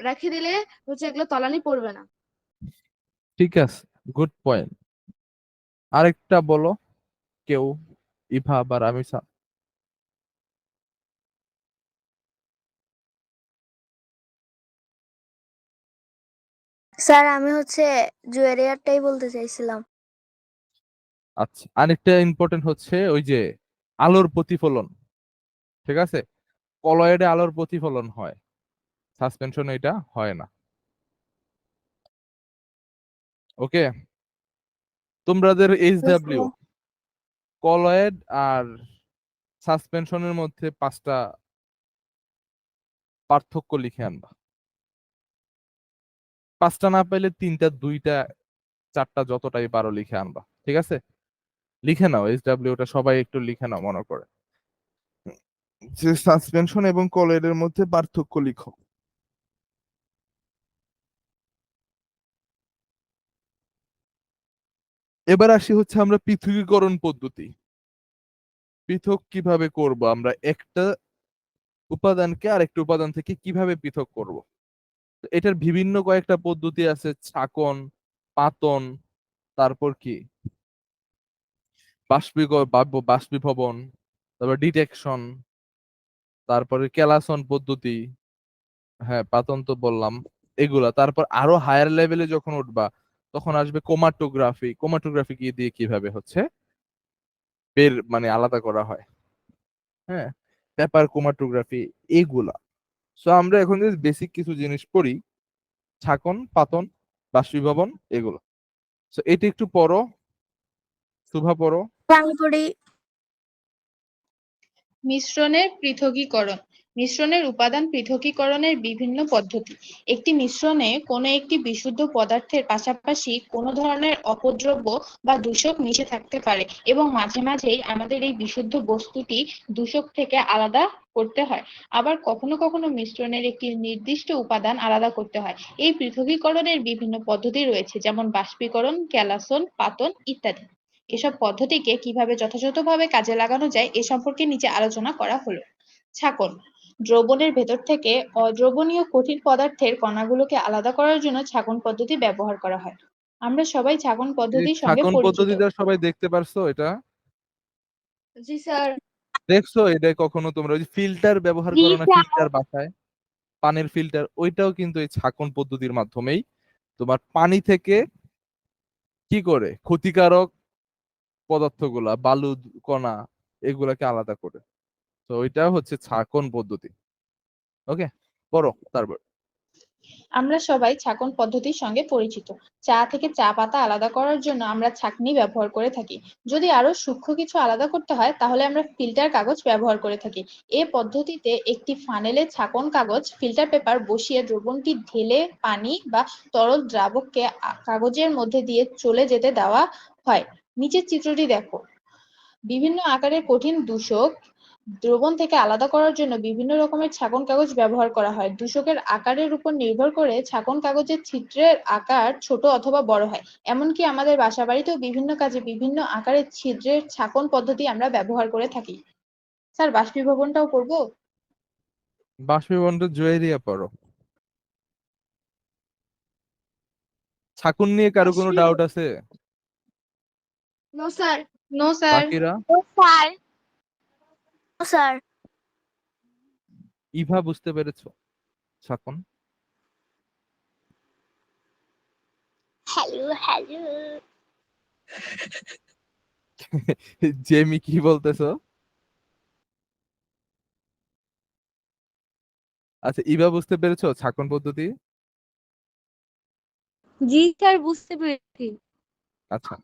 রেখে দিলে হচ্ছে এগুলো তলানি পড়বে না। ঠিক আছে, গুড পয়েন্ট। আরেকটা বলো কেউ, ইভা বা রামিসা। স্যার আমি হচ্ছে জুয়েরিয়ারটাই বলতে চাইছিলাম। আচ্ছা, আরেকটা ইম্পর্টেন্ট হচ্ছে ওই যে আলোর প্রতিফলন। ঠিক আছে, কলয়েডে আলোর প্রতিফলন হয়, সাসপেনশন এটা হয় না। ওকে, তোমাদের এইচডব্লিউ কলয়েড আর সাসপেনশনের মধ্যে 5টা পার্থক্য লিখে আনবা। 5টা না পাইলে 3টা, 2টা, 4টা, যতটাই পারো লিখে আনবা। ঠিক আছে, লিখে নাও এইচডব্লিউটা, সবাই একটু লিখে নাও মনে করে, যে সাসপেনশন এবং কলয়েডের মধ্যে পার্থক্য লিখো। এবার আসি হচ্ছে আমরা পৃথকীকরণ পদ্ধতি। পৃথক কিভাবে করব আমরা? একটা উপাদানকে আরেকটা উপাদান থেকে কিভাবে পৃথক করব? তো এটার বিভিন্ন কয়েকটা পদ্ধতি আছে, ছাঁকন, পাতন, তারপর কি বাষ্পীভবন, তারপর ডিটেকশন, তারপরে কেলাসন পদ্ধতি, হ্যাঁ পাতন তো বললাম, এগুলা। তারপর আরো হায়ার লেভেলে যখন উঠবা তখন আসবে ক্রোমাটোগ্রাফি। ক্রোমাটোগ্রাফি কি দিয়ে কিভাবে হচ্ছে মানে আলাদা করা হয়, হ্যাঁ, পেপার ক্রোমাটোগ্রাফি, এগুলা। সো আমরা এখন যে বেসিক কিছু জিনিস পড়ি, ছাঁকন, পাতন, বাষ্পীভবন, এগুলো। সো এটা একটু পড়ো, শুভা পড়ো। আমি পড়ি। মিশ্রণের পৃথকীকরণ। মিশ্রণের উপাদান পৃথকীকরণের বিভিন্ন পদ্ধতি। একটি মিশ্রণে কোনো একটি বিশুদ্ধ পদার্থের পাশাপাশি কোনো ধরনের অপদ্রব্য বা দূষক মিশে থাকতে পারে এবং মাঝে মাঝেই আমাদের এই বিশুদ্ধ বস্তুটি দূষক থেকে আলাদা করতে হয়। আবার কখনো কখনো মিশ্রণের একটি নির্দিষ্ট উপাদান আলাদা করতে হয়। এই পৃথকীকরণের বিভিন্ন পদ্ধতি রয়েছে, যেমন বাষ্পীকরণ, ক্যালাসন, পাতন ইত্যাদি। এসব পদ্ধতিকে কিভাবে যথাযথভাবে কাজে লাগানো যায় এ সম্পর্কে নিচে আলোচনা করা হলো। ছাঁকন। দ্রবণের ভেতর থেকে অদ্রবণীয় কঠিন পদার্থের কণাগুলোকে আলাদা করার জন্য ছাঁকন পদ্ধতি ব্যবহার করা হয়। আমরা সবাই ছাঁকন এই পদ্ধতির সঙ্গে ছাঁকন পরিচিত। পদ্ধতিটা সবাই দেখতে পারছো? এটা জি স্যার। দেখছো? এটা কখনো তোমরা ওই যে ফিল্টার ব্যবহার জি করো না, স্যার। ফিল্টার বাসায়, পানির ফিল্টার, ওইটাও কিন্তু এই ছাঁকন পদ্ধতির মাধ্যমেই তোমার পানি থেকে কি করে ক্ষতিকারক পদার্থগুলা, বালু কণা, এগুলাকে আলাদা করে। তো ওইটা হচ্ছে ছাঁকন পদ্ধতি। ওকে, পড়ো তারপর। আমরা সবাই ছাঁকন পদ্ধতির সঙ্গে পরিচিত। চা থেকে চা পাতা আলাদা করার জন্য আমরা ছাঁকনি ব্যবহার করে থাকি। যদি আরো সূক্ষ্ম কিছু আলাদা করতে হয় তাহলে আমরা ফিল্টার কাগজ ব্যবহার করে থাকি। এ পদ্ধতিতে একটি ফানেলে ছাঁকন কাগজ, ফিল্টার পেপার বসিয়ে দ্রবণটি ঢেলে পানি বা তরল দ্রাবককে কাগজের মধ্যে দিয়ে চলে যেতে দেওয়া হয়। নিচের চিত্রটি দেখো। বিভিন্ন আকারের কঠিন দূষক দ্রবণ থেকে আলাদা করার জন্য বিভিন্ন রকমের ছাঁকন কাগজ ব্যবহার করা হয়। দূষকের আকারের উপর নির্ভর করে ছাঁকন কাগজের ছিদ্রের আকার ছোট অথবা বড় হয়। এমনকি আমাদের বাসাবাড়িতেও বিভিন্ন কাজে বিভিন্ন আকারের ছিদ্রের ছাঁকন পদ্ধতি আমরা ব্যবহার করে থাকি। স্যার, বাষ্পীভবনটাও করবো? বাষ্পীভবনটা জয়েরিয়া পড়ো। ছাঁকুন নিয়ে কারো কোনো ডাউট আছে? No sir. No sir. বাকিরা? স্যার। স্যার। ইভা বুঝতে পেরেছো ছাঁকন? Hello hello. জেমি কি বলতেছো? আচ্ছা, ইভা বুঝতে পেরেছো ছাঁকন পদ্ধতি? জি স্যার, বুঝতে পেরেছি। আচ্ছা,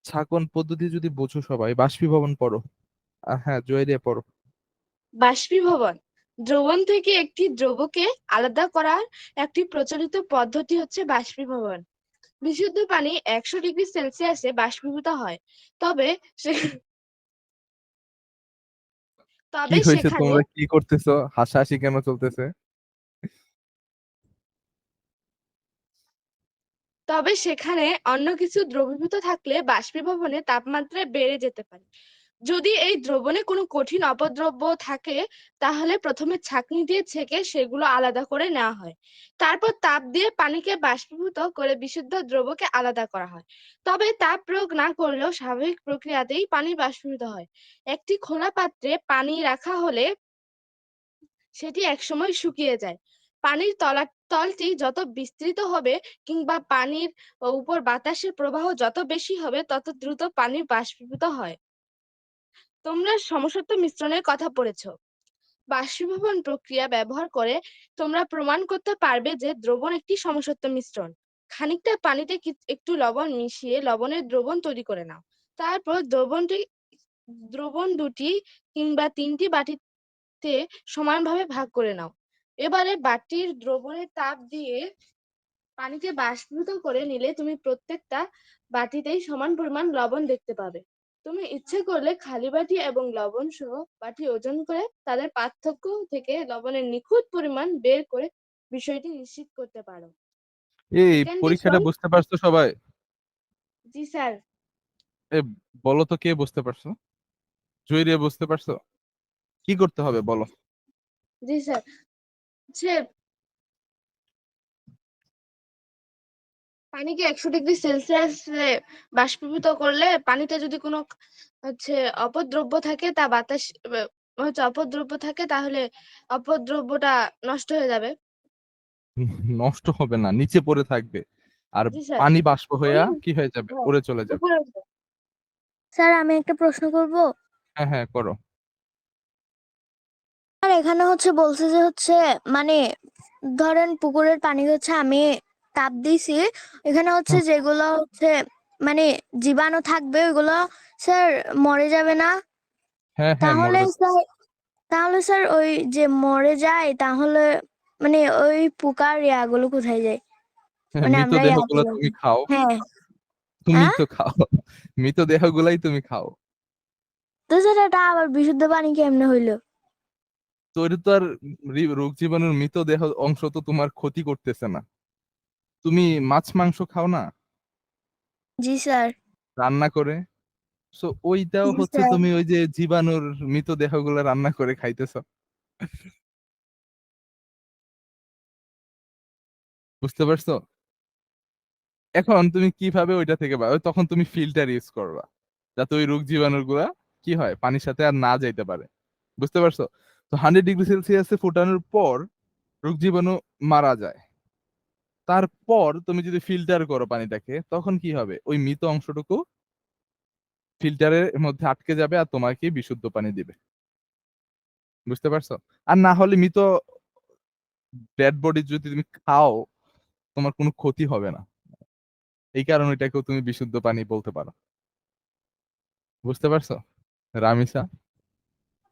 ছাঁকন পদ্ধতি যদি বোঝো সবাই, বাষ্পীভবন পড়ো। হ্যাঁ, জয়েরিয়া পড়ো। বাষ্পীভবন দ্রবণ থেকে একটি দ্রবকে আলাদা করার একটি প্রচলিত পদ্ধতি হচ্ছে বাষ্পীভবন। বিশুদ্ধ পানি 100°C বাষ্পীভূত হয়। তবে সে- কি তবে হয়েছে, সেখানে তোমরা কি করতেছো? হাসাহাসি কেন চলতেছে? তবে সেখানে অন্য কিছু দ্রবীভূত থাকলে বাষ্পীভবনে তাপমাত্রা বেড়ে যেতে পারে। যদি এই দ্রবণে কোনো কঠিন অপদ্রব্য থাকে তাহলে প্রথমে ছাঁকনি দিয়ে ছেঁকে সেগুলো আলাদা করে নেওয়া হয়। তারপর তাপ দিয়ে পানিকে বাষ্পীভূত করে বিশুদ্ধ দ্রবকে আলাদা করা হয়। তবে তাপ প্রয়োগ না করলেও স্বাভাবিক প্রক্রিয়াতেই পানি বাষ্পীভূত হয়। একটি খোলা পাত্রে পানি রাখা হলে সেটি একসময় শুকিয়ে যায়। পানির তলটি যত বিস্তৃত হবে কিংবা পানির উপর বাতাসের প্রবাহ যত বেশি হবে তত দ্রুত পানি বাষ্পীভূত হয়। তোমরা সমসত্ব মিশ্রণের কথা পড়েছো। বাষ্পীভবন প্রক্রিয়া ব্যবহার করে তোমরা প্রমাণ করতে পারবে যে দ্রবণ একটি সমসত্ব মিশ্রণ। খানিকটা পানিতে একটু লবণ মিশিয়ে লবণের দ্রবণ তৈরি করে নাও। তারপর দ্রবণ দুটি কিংবা তিনটি বাটিতে সমানভাবে ভাগ করে নাও। এবারে বাটির দ্রবণের তাপ দিয়ে পানিকে বাষ্পীভূত করে নিলে তুমি প্রত্যেকটা বাটিতেই সমান পরিমাণ লবণ দেখতে পাবে। তুমি ইচ্ছে করলে খালি বাটি এবং লবণ সহ বাটি ওজন করে তাদের পার্থক্য থেকে লবণের নিখুঁত পরিমাণ বের করে বিষয়টি নিশ্চিত করতে পারো। এই সেকেন্ড পরীক্ষাটা বিষয়। বুঝতে পারছো সবাই? জি স্যার। এ বলো তো, কে বুঝতে পারছো? জয়রিয়া বুঝতে পারছো? কি করতে হবে বলো? জি স্যার। হচ্ছে পানিকে 100°C বাষ্পীভূত করলে পানিতে যদি কোনো হচ্ছে অপদ্রব্য থাকে তা বাতাস অপদ্রব্য থাকে তাহলে অপদ্রব্যটা নষ্ট হয়ে যাবে। নষ্ট হবে না, নিচে পড়ে থাকবে। আর জি স্যার। পানি বাষ্প হইয়া ওই কি হয়ে যাবে? হ্যাঁ, উড়ে চলে যাবে। উপরে উঠবে। স্যার, আমি একটা প্রশ্ন করব। হ্যাঁ হ্যাঁ, করো। আর এখানে হচ্ছে বলছে যে হচ্ছে মানে ধরেন পুকুরের পানি হচ্ছে আমি তাপ দিছি, এখানে হচ্ছে হুম, যেগুলো হচ্ছে মানে জীবাণু থাকবে ওইগুলো স্যার মরে যাবে না? হ্যাঁ হ্যাঁ, তাহলে মরবে। স্যার তাহলে স্যার ওই যে মরে যায় তাহলে মানে ওই পোকার ইয়াগুলো কোথায় যায়? মানে আমরা মৃতদেহগুলো ইয়াগুলো তুমি খাও, হ্যাঁ তুমি হ্যাঁ তো খাও, মৃতদেহগুলাই তুমি খাও। তো স্যার এটা আবার বিশুদ্ধ পানি কেমনে হইলো? তো এটা তো আর রোগ জীবাণুর মৃতদেহ অংশ তো তোমার ক্ষতি করতেছে না। তুমি মাছ মাংস খাও না জি স্যার। রান্না করে, সো ওইটাও জি হচ্ছে স্যার। তুমি ওই যে জীবাণুর মৃতদেহগুলো রান্না করে খাইতেছ। বুঝতে পারছো? এখন তুমি কিভাবে ওইটা থেকে ওই তখন তুমি ফিল্টার ইউজ করবা, যাতে ওই রোগ জীবাণুর গুলা কি হয় পানির সাথে আর না যাইতে পারে। বুঝতে পারছো? তো 100°C ফুটানোর পর রোগ জীবাণু মারা যায়। তারপর তুমি যদি ফিল্টার করো পানিটাকে, তখন কি হবে, ওই মৃত অংশটুকু ফিল্টারের মধ্যে আটকে যাবে আর তোমাকে বিশুদ্ধ পানি দিবে। বুঝতে পারছো? আর না হলে মৃত ডেড বডি যদি তুমি খাও, তোমার কোনো ক্ষতি হবে না। এই কারণে এটাকেও তুমি বিশুদ্ধ পানি বলতে পারো। বুঝতে পারছো রামিসা?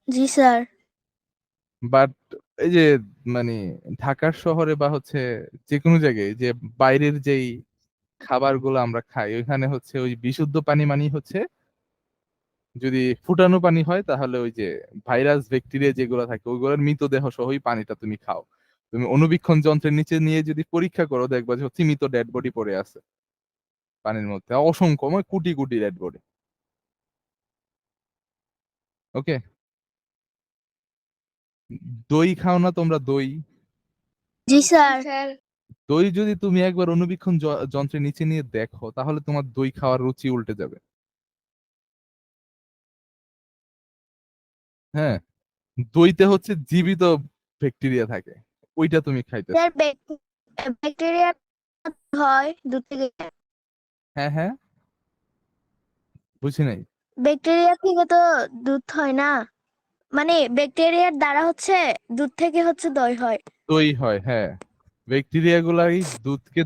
জি স্যার। বাট এই যে মানে ঢাকার শহরে বা হচ্ছে যে কোনো জায়গায় যে বাইরের যেই খাবারগুলো আমরা খাই, ওইখানে হচ্ছে ওই বিশুদ্ধ পানি মানে হচ্ছে যদি ফুটানো পানি হয় তাহলে ওই যে ভাইরাস ব্যাকটেরিয়া যেগুলো থাকে ওইগুলোর মৃতদেহ সহই পানিটা তুমি খাও। তুমি অণুবীক্ষণ যন্ত্রের নিচে নিয়ে যদি পরীক্ষা করো, দেখবা যে হচ্ছে মৃত ডেড বডি পড়ে আছে পানির মধ্যে, অসংখ্য মানে কোটি কোটি ডেড বডি। ওকে? দই খাও না তোমরা? দই, জি স্যার। স্যার। দই যদি তুমি একবার অণুবীক্ষণ যন্ত্রের নিচে নিয়ে দেখো, তাহলে তোমার দই খাওয়ার রুচি উল্টে যাবে। হ্যাঁ, দইতে হচ্ছে জীবিত ব্যাকটেরিয়া থাকে, ওইটা তুমি খাইতেছো। স্যার ব্যাকটেরিয়া হয় দুধ থেকে? হ্যাঁ হ্যাঁ, বুঝি নাই। ব্যাকটেরিয়া থেকে তো দুধ হয় না, মানে ব্যাকটেরিয়ার দ্বারা হচ্ছে দুধ থেকে হচ্ছে দই হয়। দই হয়, হ্যাঁ। ব্যাকটেরিয়া গুলাই দুধকে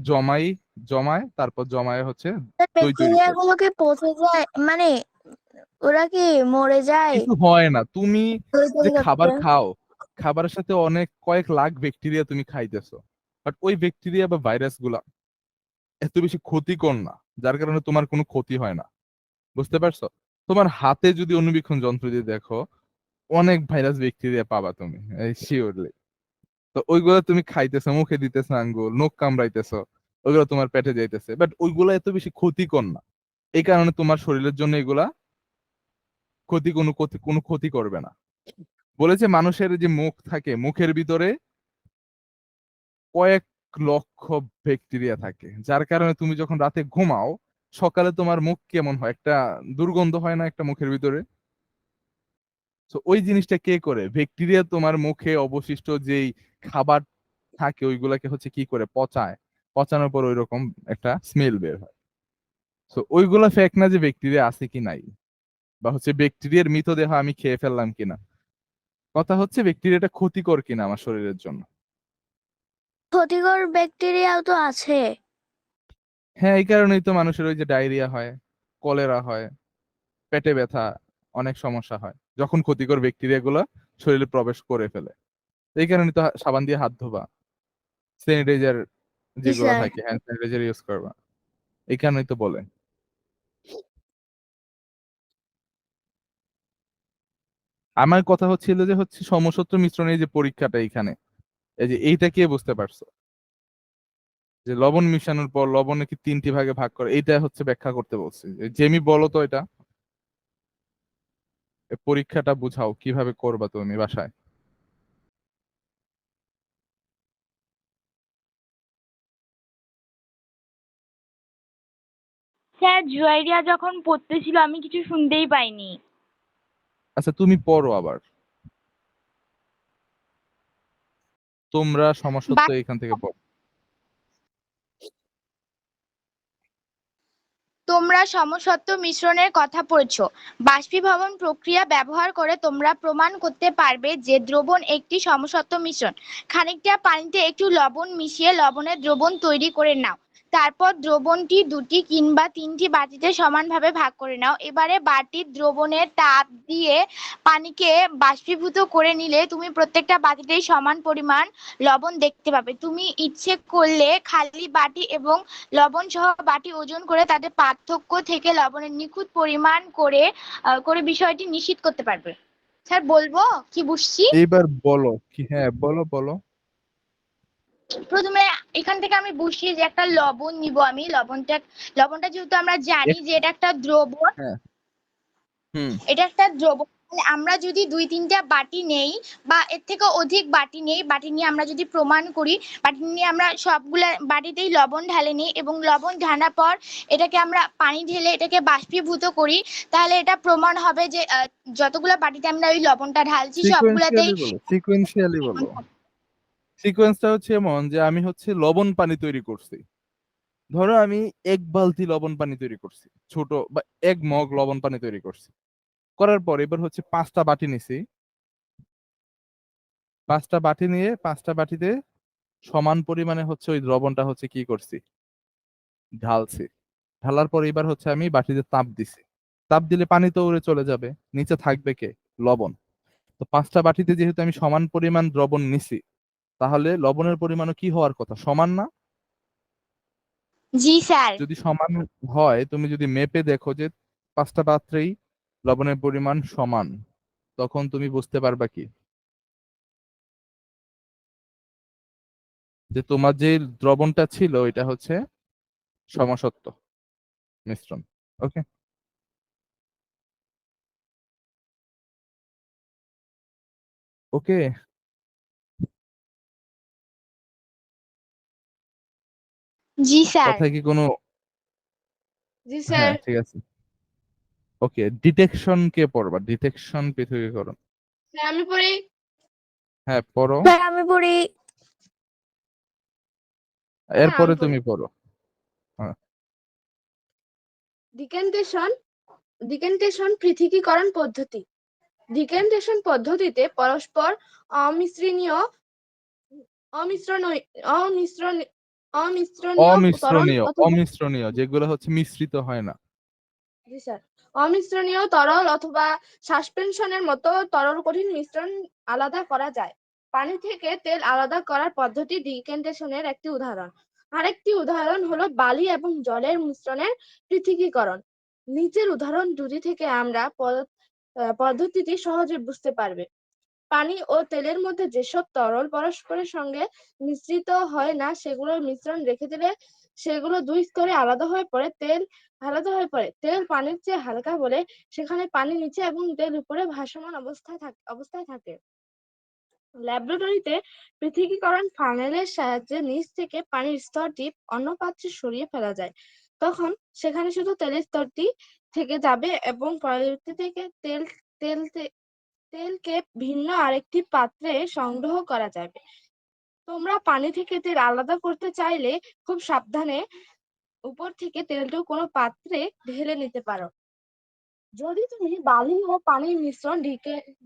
জমায়, তারপর জমায় হচ্ছে দই তৈরি ব্যাকটেরিয়া করে। গুলোকে পচে যায়, মানে ওরা কি মরে যায় কিছু হয় না, তুমি দই যে তৈরি খাবার করতে? খাও, খাবারের সাথে অনেক কয়েক লাখ ব্যাকটেরিয়া তুমি খাইতেছো, বাট ওই ব্যাকটেরিয়া বা ভাইরাস গুলা এত বেশি ক্ষতিকর না, যার কারণে তোমার কোনো ক্ষতি হয় না। বুঝতে পারছো? তোমার হাতে যদি অণুবীক্ষণ যন্ত্র দিয়ে দেখো, অনেক ভাইরাস ব্যাকটেরিয়া পাবা তুমি, শিওরলি। তো ওইগুলো তুমি খাইতেছো, মুখে দিতেছো আঙ্গুল, নখ কামড়াইতেছো, ওইগুলো তোমার পেটে যাইতেছে, বাট ওইগুলো এত বেশি ক্ষতিকর না। এই কারণে তোমার শরীরের জন্য এগুলা কোনো ক্ষতি করবে না। বলেছে মানুষের যে মুখ থাকে, মুখের ভিতরে কয়েক লক্ষ ব্যাকটেরিয়া থাকে, যার কারণে তুমি যখন রাতে ঘুমাও, সকালে তোমার মুখ কেমন হয়, একটা দুর্গন্ধ হয় না একটা মুখের ভিতরে? তো ওই জিনিসটা কে করে? ব্যাকটেরিয়া তোমার মুখে অবশিষ্ট যেই খাবার থাকে ওইগুলাকে হচ্ছে কি করে পচায়, পচানোর পর ওইরকম একটা স্মেল বের হয়। তো ওইগুলা ফেক না যে ব্যাকটেরিয়া আছে কি নাই, বা হচ্ছে ব্যাকটেরিয়ার মৃতদেহ আমি খেয়ে ফেললাম কিনা। কথা হচ্ছে ব্যাকটেরিয়াটা ক্ষতিকর কিনা আমার শরীরের জন্য। ক্ষতিকর ব্যাকটেরিয়াও তো আছে। হ্যাঁ, এই কারণেই তো মানুষের ওই যে ডায়রিয়া হয়, কলেরা হয়, পেটে ব্যথা, অনেক সমস্যা হয় যখন ক্ষতিকর ব্যাকটেরিয়া গুলা শরীরে প্রবেশ করে ফেলে। এই কারণে তো সাবান দিয়ে হাত ধোবা, স্যানিটাইজার জি যেগুলো স্যার। থাকে হ্যান্ড স্যানিটাইজার ইউজ করবা। এই কারণেই তো বলে। আমার কথা হচ্ছিল যে হচ্ছে সমসত্ব মিশ্রণের এই যে পরীক্ষাটা এখানে, এই যে এইটা কে বুঝতে পারছো, যে লবণ মিশানোর পর লবণে কি 3টি ভাগে ভাগ করে, এইটা হচ্ছে ব্যাখ্যা করতে বলছি। জেমি বলো তো এটা, এই পরীক্ষাটা বুঝাও কিভাবে করবা তুমি বাসায়। স্যার জুয়াইরিয়া যখন পড়তেছিল আমি কিছু শুনতেই পাইনি। আচ্ছা তুমি পড়ো আবার, তোমরা সমসত্ব এখান থেকে পড়ো। তোমরা সমসত্ব মিশ্রণের কথা পড়েছ। বাষ্পীভবন প্রক্রিয়া ব্যবহার করে তোমরা প্রমাণ করতে পারবে যে দ্রবণ একটি সমসত্ব মিশ্রণ। খানিকটা পানিতে একটু লবণ মিশিয়ে লবণের দ্রবণ তৈরি করে নাও। তারপর দ্রবণটি 2টি কিংবা 3টি বাটিতে সমানভাবে ভাগ করে নাও। এবারে বাটির দ্রবণের তাপ দিয়ে পানিকে বাষ্পীভূত করে নিলে তুমি প্রত্যেকটা বাটিতেই সমান পরিমাণ লবণ দেখতে পাবে। তুমি ইচ্ছে করলে খালি বাটি এবং লবণ সহ বাটি ওজন করে তাদের পার্থক্য থেকে লবণের নিখুঁত পরিমাণ করে বিষয়টি নিশ্চিত করতে পারবে। স্যার বলবো কি বুঝছি? এইবার বলো কি, হ্যাঁ বলো বলো। প্রথমে এখান থেকে আমি বুঝছি যে একটা লবণ নিব আমি। লবণটা যেহেতু আমরা জানি যে এটা একটা দ্রবণ, হ্যাঁ, হুম, এটা একটা দ্রবণ, তাহলে আমরা যদি 2-3টা বাটি নেই বা এর থেকে অধিক বাটি নেই, বাটি নিয়ে আমরা যদি প্রমাণ করি, বাটি নিয়ে আমরা সবগুলা বাটিতেই লবণ ঢালে নিই এবং লবণ ঢালার পর এটাকে আমরা পানি ঢেলে এটাকে বাষ্পীভূত করি, তাহলে এটা প্রমাণ হবে যে যতগুলা বাটিতে আমরা ওই লবণটা ঢালছি সবগুলাতেই সিকোয়েন্সিয়ালি বলো, সিকোয়েন্সিয়ালি বলো। সিকোয়েন্সটা হচ্ছে এমন যে আমি হচ্ছে লবণ পানি তৈরি করছি। ধরো আমি 1 বালতি লবণ পানি তৈরি করছি, ছোট বা 1 মগ লবণ পানি তৈরি করছি। করার পর এবার হচ্ছে 5টা বাটি নিছি। 5টা বাটি নিয়ে 5টা বাটিতে সমান পরিমাণে হচ্ছে ওই দ্রবণটা হচ্ছে কি করছি, ঢালছি। ঢালার পর এবার হচ্ছে আমি বাটিতে তাপ দিছি। তাপ দিলে পানি তো উড়ে চলে যাবে, নিচে থাকবে কে, লবণ। তো 5টা বাটিতে যেহেতু আমি সমান পরিমাণ দ্রবণ নিছি, তাহলে লবণের পরিমাণও কি হওয়ার কথা, সমান না? জি স্যার। যদি সমান হয়, তুমি যদি মেপে দেখো যে 5টা পাত্রেই লবণের পরিমাণ সমান, তখন তুমি বুঝতে পারবা কি, যে তোমার যে দ্রবণটা ছিল এটা হচ্ছে সমসত্ব মিশ্রণ। ওকে, ওকে। জি স্যার। কথায় কি কোনো, জি স্যার। হ্যাঁ ঠিক আছে। ওকে, ডিটেকশন কে পড়বা, ডিটেকশন পৃথকীকরণ। স্যার আমি পড়ি। হ্যাঁ পড়ো, স্যার আমি পড়ি। হ্যাঁ এরপরে আমি পড়ি। তুমি পড়ো। হ্যাঁ, ডিক্যান্টেশন ডিক্যান্টেশন পৃথকীকরণ পদ্ধতি। ডিক্যান্টেশন পদ্ধতিতে পরস্পর অমিশ্রণীয় অমিশ্রণীয় অমিশ্রণ- অমিশ্রণীয় তরল অমিশ্রণীয়, অথবা অমিশ্রণীয় যেগুলো হচ্ছে মিশ্রিত হয় না। জি স্যার, অমিশ্রণীয় তরল অথবা সাসপেনশনের মতো তরল কঠিন মিশ্রণ আলাদা করা যায়। পানি থেকে তেল আলাদা করার পদ্ধতি ডিক্যান্টেশনের একটি উদাহরণ। আরেকটি উদাহরণ হলো বালি এবং জলের মিশ্রণের পৃথকীকরণ। নিচের উদাহরণ দুটি থেকে আমরা পদ্ধতিটি সহজে বুঝতে পারবে। পানি ও তেলের মধ্যে যেসব তরল পরস্পরের সঙ্গে মিশ্রিত হয় না সেগুলোর মিশ্রণ রেখে দিলে সেগুলো 2 স্তরে আলাদা হয়ে পড়ে। তেল পানির চেয়ে হালকা বলে সেখানে পানি নিচে এবং তেল উপরে ভাসমান অবস্থায় থাকে। ল্যাবরেটরিতে পৃথকীকরণ ফানেলের সাহায্যে নিচ থেকে পানির স্তরটি অন্য পাত্রে সরিয়ে ফেলা যায়। তখন সেখানে শুধু তেলের স্তরটি থেকে যাবে এবং পরবর্তী থেকে তেলকে ভিন্ন আরেকটি পাত্রে সংগ্রহ করা যাবে। তোমরা পানি থেকে তেল আলাদা করতে চাইলে খুব সাবধানে উপর থেকে তেলটা কোনো পাত্রে ঢেলে নিতে পারো। যদি তুমি বালি ও পানির মিশ্রণ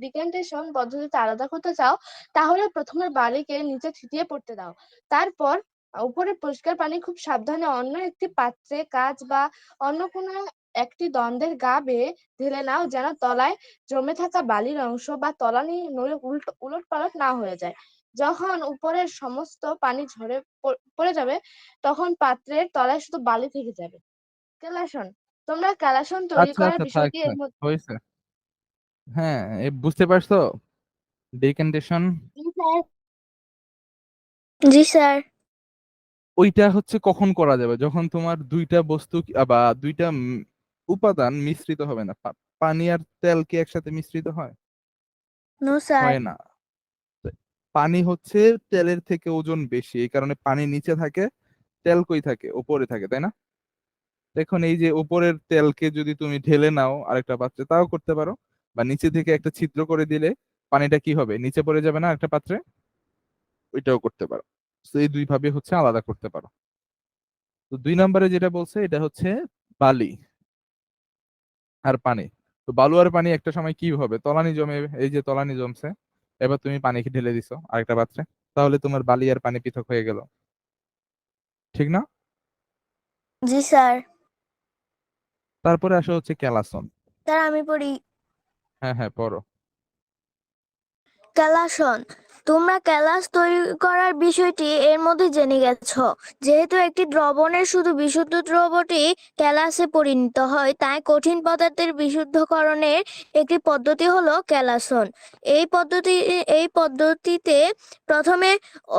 ডিক্যান্টেশন পদ্ধতিতে আলাদা করতে চাও, তাহলে প্রথমে বালিকে নিচে ছিটিয়ে পড়তে দাও। তারপর উপরে পরিষ্কার পানি খুব সাবধানে অন্য একটি পাত্রে কাঁচ বা অন্য কোনো একটি দ্বন্দ্বের গা বেয়ে ঢেলে নাও, যেন তলায় জমে থাকা বালির অংশ বা তলানি নড়ে উলট পালট না হয়ে যায়। যখন উপরের সমস্ত পানি ঝরে পড়ে যাবে, তখন পাত্রের তলায় শুধু বালি থেকে যাবে। কেলাসন, তোমরা কেলাসন তৈরি আচ্ছা করার আচ্ছা, থাক বিষয়টি এর থাক, মধ্যে হয়েছে। হ্যাঁ, বুঝতে পারছো ডিকেন্টেশন। জি স্যার। ওইটা হচ্ছে কখন করা যাবে, যখন তোমার দুইটা বস্তু বা দুইটা উপাদান মিশ্রিত হবে না। পানি আর তেল কি একসাথে মিশ্রিত হয়? No sir. হয় না। তো পানি হচ্ছে তেলের থেকে ওজন বেশি, এই কারণে পানি নিচে থাকে, তেল কই থাকে, উপরে থাকে, তাই না? দেখুন এই যে উপরের তেলকে যদি তুমি ঢেলে নাও আরেকটা পাত্রে, তাও করতে পারো। বা নিচে থেকে একটা ছিদ্র করে দিলে পানিটা কি হবে, নিচে পড়ে যাবে না একটা পাত্রে, ওইটাও করতে পারো। তো এই দুই ভাবে হচ্ছে আলাদা করতে পারো। তো 2 নম্বরে যেটা বলছে এটা হচ্ছে বালি আর পানি। তো বালু আর পানি একটা সময় কি হবে, তলানি জমে, এই যে তলানি জমছে, এবার তুমি পানিকে ঢেলে দিছো আরেকটা পাত্রে, তাহলে তোমার বালি আর পানি পৃথক হয়ে গেল, ঠিক না? জি স্যার। তারপরে আসে হচ্ছে ক্যালাসন। স্যার আমি পড়ি। হ্যাঁ হ্যাঁ, পড়ো। ক্যালাসন। তোমরা ক্যালাস তৈরি করার বিষয়টি এর মধ্যে জেনে গেছো। যেহেতু একটি দ্রবণের শুধু বিশুদ্ধ দ্রবটি ক্যালাসে পরিণত হয়, তাই কঠিন পদার্থের বিশুদ্ধকরণের একটি পদ্ধতি হলো ক্যালাসন। এই পদ্ধতিতে প্রথমে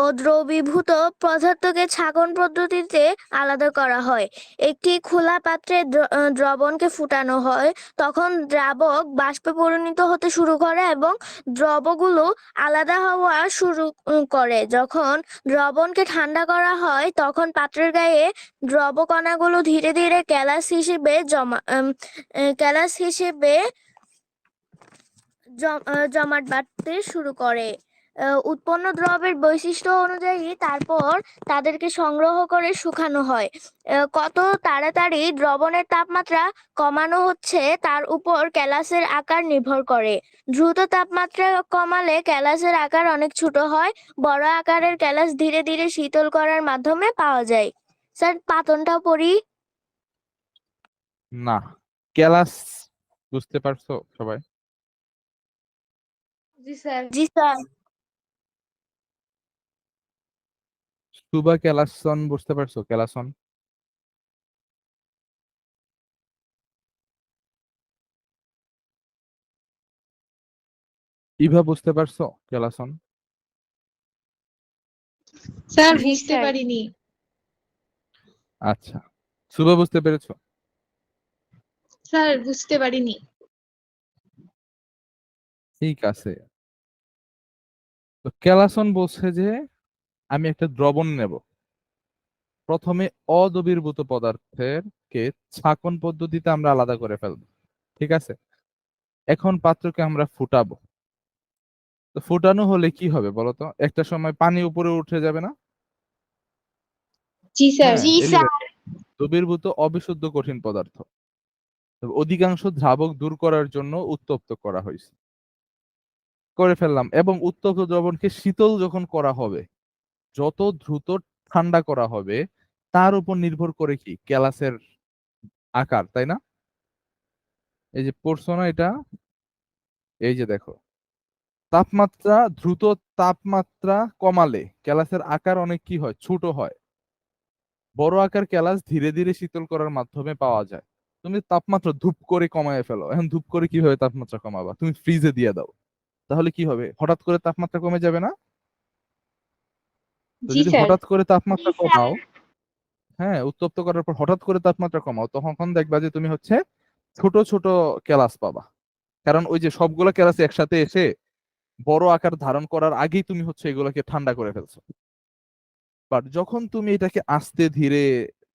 অদ্রবীভূত পদার্থকে ছাঁকন পদ্ধতিতে আলাদা করা হয়। একটি খোলা পাত্রে দ্রবণকে ফুটানো হয়, তখন দ্রাবক বাষ্পে পরিণত হতে শুরু করে এবং দ্রবগুলো আলাদা হওয়া শুরু করে। যখন দ্রবণকে ঠান্ডা করা হয়, তখন পাত্রের গায়ে দ্রব কণাগুলো ধীরে ধীরে ক্যালাস হিসেবে জমাট বাঁধতে শুরু করে। উৎপন্ন দ্রবের বৈশিষ্ট্য অনুযায়ী তারপর তাদেরকে সংগ্রহ করে শুকানো হয়। কত তাড়াতাড়ি দ্রবণের তাপমাত্রা কমানো হচ্ছে তার উপর ক্যালাসের আকার নির্ভর করে। দ্রুত তাপমাত্রা কমালে ক্যালাসের আকার অনেক ছোট হয়। বড় আকারের ক্যালাস ধীরে ধীরে শীতল করার মাধ্যমে পাওয়া যায়। স্যার পাতনটাও পড়ি। না, ক্যালাস বুঝতে পারছো সবাই? জি স্যার। জি স্যার। সুবা ক্যালাসন বুঝতে পারছো? ক্যালাসন ইভা বুঝতে পারছো? ক্যালাসন। স্যার জি বুঝতে স্যার। পারিনি। আচ্ছা, সুবা বুঝতে পেরেছো? স্যার বুঝতে পারিনি। ঠিক আছে। তো ক্যালাসন বলছে যে আমি একটা দ্রবণ নেব, প্রথমে অদ্রবীভূত পদার্থের কে ছাঁকন পদ্ধতিতে আমরা আলাদা করে ফেলবো। ঠিক আছে, এখন পাত্রকে আমরা ফুটাবো। তো ফুটানো হলে কি হবে বলতো? একটা সময় পানি উপরে উঠে যাবে না? জি স্যার। হ্যাঁ, জি স্যার। দ্রবীভূত অবিশুদ্ধ কঠিন পদার্থ অধিকাংশ দ্রাবক দূর করার জন্য উত্তপ্ত করা হয়েছে, করে ফেললাম। এবং উত্তপ্ত দ্রবণকে শীতল যখন করা হবে, যত দ্রুত ঠান্ডা করা হবে তার উপর নির্ভর করে কি ক্যালাসের আকার, তাই না? এই যে পড়ছো না এটা? এই যে দেখো, দ্রুত তাপমাত্রা কমালে ক্যালাসের আকার অনেক কি হয়, ছোট হয়। বড় আকার ক্যালাস ধীরে ধীরে শীতল করার মাধ্যমে পাওয়া যায়। তুমি তাপমাত্রা ধূপ করে কমায় ফেলো। এখন ধূপ করে কিভাবে তাপমাত্রা কমাবা? তুমি ফ্রিজে দিয়ে দাও, তাহলে কি হবে? হঠাৎ করে তাপমাত্রা কমে যাবে না? তো জি যদি স্যার। হঠাৎ করে তাপমাত্রা কমাও, হ্যাঁ, উত্তপ্ত করার পর হঠাৎ করে তাপমাত্রা কমাও, তখন দেখবা যে তুমি হচ্ছে ছোট ছোট ক্যালাস পাবা। কারণ ওই যে সবগুলো ক্যালাস একসাথে এসে বড় আকার ধারণ করার আগেই তুমি হচ্ছে এগুলোকে ঠান্ডা করে ফেলছো। বাট যখন তুমি এটাকে আস্তে ধীরে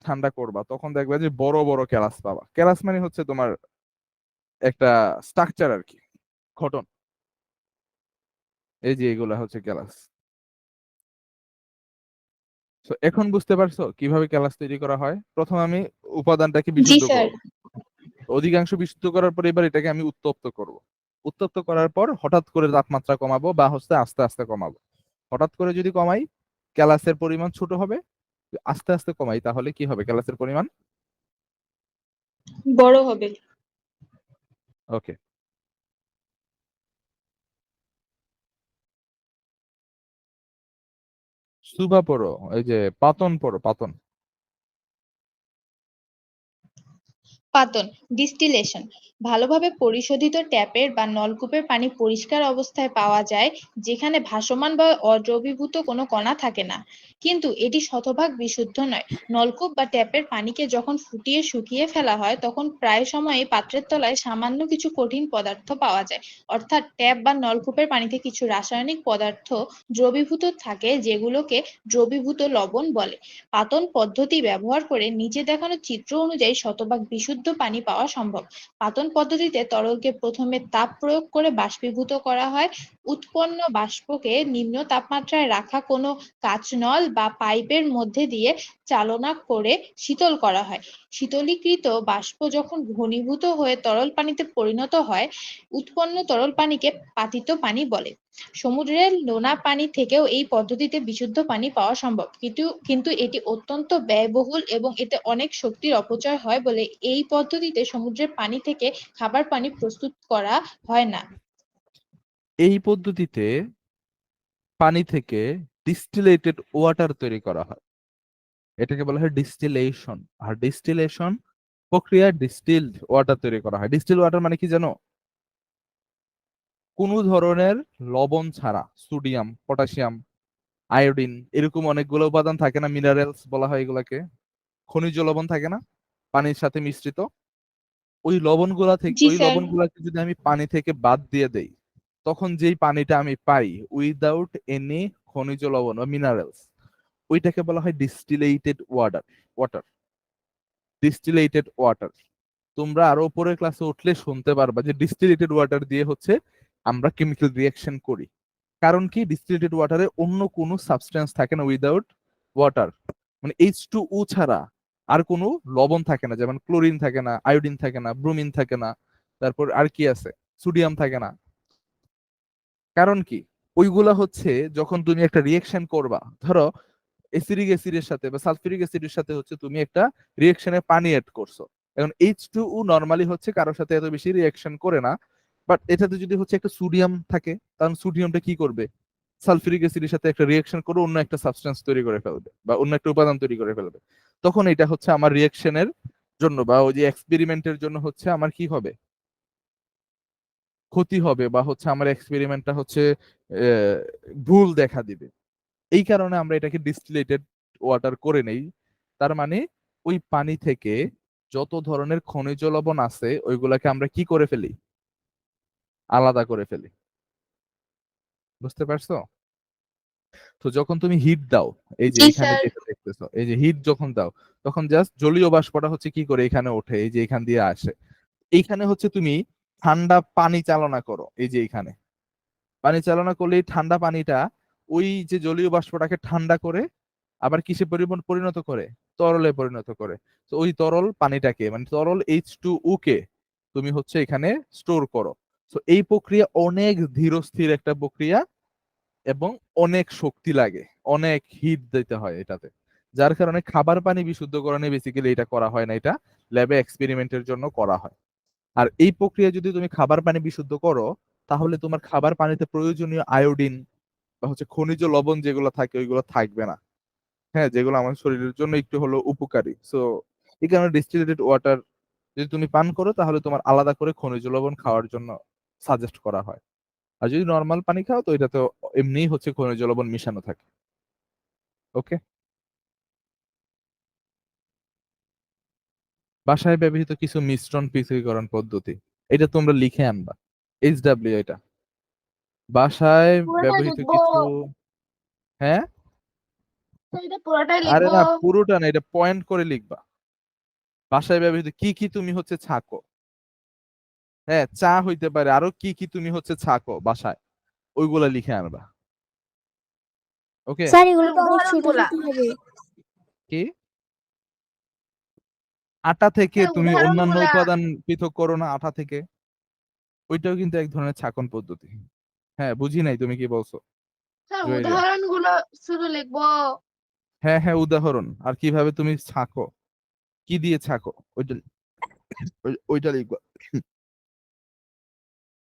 ঠান্ডা করবা, তখন দেখবা যে বড় বড় ক্যালাস পাবা। ক্যালাস মানে হচ্ছে তোমার একটা স্ট্রাকচার আর কি, গঠন। এই যে এগুলা হচ্ছে ক্যালাস। তো এখন বুঝতে পারছো কিভাবে ক্যালাস তৈরি করা হয়? প্রথম আমি উপাদানটাকে জি বিশুদ্ধ স্যার। করব, অধিকাংশ বিশুদ্ধ করার পর এবার এটাকে আমি উত্তপ্ত করব। উত্তপ্ত করার পর হঠাৎ করে তাপমাত্রা কমাবো বা হচ্ছে আস্তে আস্তে কমাবো। হঠাৎ করে যদি কমাই, ক্যালাসের পরিমাণ ছোট হবে। আস্তে আস্তে কমাই, তাহলে কি হবে? ক্যালাসের পরিমাণ বড় হবে। ওকে। সুবা পড়ো, এই যে পাতন পড়ো, পাতন। পাতন, ডিস্টিলেশন। ভালোভাবে পরিশোধিত ট্যাপের বা নলকূপের পানি পরিষ্কার অবস্থায় পাওয়া যায়, যেখানে ভাসমান বা অদ্রবীভূত কোনো কণা থাকে না, কিন্তু এটি শতভাগ বিশুদ্ধ নয়। নলকূপ বা ট্যাপের পানিকে যখন ফুটিয়ে শুকিয়ে ফেলা হয়, তখন প্রায় সময়ই পাত্রের তলায় সামান্য কিছু কঠিন পদার্থ পাওয়া যায়। অর্থাৎ ট্যাপ বা নলকূপের পানিতে কিছু রাসায়নিক পদার্থ দ্রবীভূত থাকে, যেগুলোকে দ্রবীভূত লবণ বলে। পাতন পদ্ধতি ব্যবহার করে নিচে দেখানো চিত্র অনুযায়ী শতভাগ বিশুদ্ধ পানি পাওয়া সম্ভব। পাতন পদ্ধতিতে তরলকে প্রথমে তাপ প্রয়োগ করে বাষ্পীভূত করা হয়। উৎপন্ন বাষ্পকে নিম্ন তাপমাত্রায় রাখা কোনো কাঁচনল বা পাইপের মধ্যে দিয়ে চালনা করে শীতল করা হয়। শীতলীকৃত বাষ্প যখন ঘনীভূত হয়ে তরল পানিতে পরিণত হয়, উৎপন্ন তরল পানিকে পাতিত পানি বলে। সমুদ্রের নোনা পানি থেকেও এই পদ্ধতিতে বিশুদ্ধ পানি পাওয়া সম্ভব, কিন্তু এটি অত্যন্ত ব্যয়বহুল এবং এতে অনেক শক্তির অপচয় হয় বলে এই পদ্ধতিতে সমুদ্রের পানি থেকে খাবার পানি প্রস্তুত করা হয় না। এই পদ্ধতিতে পানি থেকে ডিস্টিলেটেড ওয়াটার তৈরি করা হয়, এটাকে বলা হয় ডিস্টিলেশন। আর ডিস্টিলেশন প্রক্রিয়া ডিস্টিলড ওয়াটার তৈরি করা হয়। ডিস্টিল ওয়াটার মানে কি জানো? কোনো ধরনের লবণ ছাড়া, সোডিয়াম, পটাশিয়াম, আয়োডিন, এরকম অনেকগুলো উপাদান থাকে না, মিনারেলস বলা হয় এগুলাকে, খনিজ লবণ থাকে না পানির সাথে মিশ্রিত, ওই জি স্যার। লবণগুলাকে যদি আমি পানি থেকে বাদ দিয়ে দেই, তখন যেই পানিটা আমি পাই উইদাউট এনি খনিজ লবণ বা মিনারেলস, ওইটাকে বলা হয় distillated water. Water distillated water তোমরা আরো উপরের ক্লাসে উঠলে শুনতে পারবা যে ডিস্টিলেটেড ওয়াটার দিয়ে হচ্ছে আমরা কেমিক্যাল রিঅ্যাকশন করি। কারণ কি, ডিস্টিলেটেড ওয়াটারে অন্য কোনো সাবস্টেন্স থাকে না উইদাউট ওয়াটার, মানে H2O ছাড়া আর কোনো লবণ থাকে না, যেমন ক্লোরিন থাকে না, আয়োডিন থাকে না, ব্রোমিন থাকে না, তারপর আর কি আছে, সোডিয়াম থাকে না। কারণ কি, ওইগুলা হচ্ছে যখন তুমি একটা রিঅ্যাকশন করবা, ধরো এসিডিক অ্যাসিডের সাথে বা সালফিউরিক অ্যাসিডের সাথে হচ্ছে তুমি একটা রিঅ্যাকশনে পানি অ্যাড করছো। এখন H2O নরমালি হচ্ছে কারোর সাথে এত বেশি রিঅ্যাকশন করে না, বাট এটাতে যদি হচ্ছে একটা সোডিয়াম থাকে, তাহলে সোডিয়ামটা কি করবে, সালফিউরিক অ্যাসিডের সাথে একটা রিঅ্যাকশন করে অন্য একটা সাবস্টেন্স তৈরি করে ফেলবে বা অন্য একটা উপাদান তৈরি করে ফেলবে। তখন এটা হচ্ছে আমার রিঅ্যাকশনের জন্য বা ওই যে এক্সপেরিমেন্টের জন্য হচ্ছে আমার কি হবে, ক্ষতি হবে, বা হচ্ছে আমার এক্সপেরিমেন্টটা হচ্ছে ভুল দেখা দিবে। এই কারণে আমরা এটাকে ডিস্টিলেটেড ওয়াটার করে নেই। তার মানে ওই পানি থেকে যত ধরনের খনিজ লবণ আছে ওইগুলাকে আমরা কি করে ফেলি, আলাদা করে ফেলি। বুঝতে পারছো? তো যখন তুমি হিট দাও, এই যে জি এখানে স্যার। যেটা দেখতেছো, এই যে হিট যখন দাও, তখন জাস্ট জলীয় বাষ্পটা হচ্ছে কি করে এখানে ওঠে, এই যে এখান দিয়ে আসে। এইখানে হচ্ছে তুমি ঠান্ডা পানি চালনা করো, এই যে এখানে পানি চালনা করলে এই ঠান্ডা পানিটা ওই যে জলীয় বাষ্পটাকে ঠান্ডা করে আবার কিসে পরিণত করে, তরলে পরিণত করে। তো ওই তরল পানিটাকে মানে তরল H2O কে তুমি হচ্ছে এখানে স্টোর করো। তো এই প্রক্রিয়া অনেক ধীরস্থির একটা প্রক্রিয়া এবং অনেক শক্তি লাগে, অনেক হিট দিতে হয় এটাতে। যার কারণে খাবার পানি বিশুদ্ধকরণে বেসিক্যালি এটা করা হয় না, এটা ল্যাবে এক্সপেরিমেন্টের জন্য করা হয়। আর এই প্রক্রিয়া যদি তুমি খাবার পানি বিশুদ্ধ করো, তাহলে তোমার খাবার পানিতে প্রয়োজনীয় আয়োডিন বা হচ্ছে খনিজ লবণ যেগুলো থাকে ওইগুলো থাকবে না। হ্যাঁ, যেগুলো আমাদের শরীরের জন্য একটু হলো উপকারী। সো এই কারণে ডিস্টিলেটেড ওয়াটার যদি তুমি পান করো, তাহলে তোমার আলাদা করে খনিজ লবণ খাওয়ার জন্য সাজেস্ট করা হয়। আর যদি নর্মাল পানি খাও, তো এটাতে এমনিই হচ্ছে খনিজ লবণ মিশানো থাকে। ওকে। বাসায় ব্যবহৃত কিছু মিশ্রণ পৃথকীকরণ পদ্ধতি, এটা তোমরা লিখে আনবা, HW এটা। বাসায় পুরোটাই ব্যবহৃত লিখবো? কিছু, হ্যাঁ, তো এটা পুরোটাই আরে লিখবো? না পুরোটা না, এটা পয়েন্ট করে লিখবা। বাসায় ব্যবহৃত কি কি তুমি হচ্ছে ছাকো, হ্যাঁ চা হইতে পারে, আরো কি কি তুমি হচ্ছে ছাকো বাসায়, ওইগুলা লিখে আনবা। ওকে। স্যার এগুলো তো অনেক উদাহরণ ছোট গুলা। ছোট হবে। কি, আটা থেকে স্যার তুমি উদাহরণ অন্যান্য গুলা। উপাদান পৃথক করো না আটা থেকে, ওইটাও কিন্তু এক ধরনের ছাকন পদ্ধতি। হ্যাঁ, বুঝি নাই তুমি কি বলছো স্যার জুয়েরিয়া। উদাহরণ গুলো শুধু লিখবো? হ্যাঁ হ্যাঁ, উদাহরণ আর কিভাবে তুমি ছাকো, কি দিয়ে ছাকো, ওইটা ওইটা লিখবা।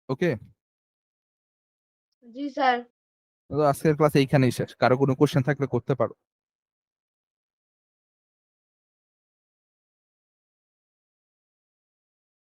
ওকে। জি স্যার। আজকের ক্লাস এইখানেই শেষ, কারো কোনো কোশ্চেন থাকলে করতে পারো।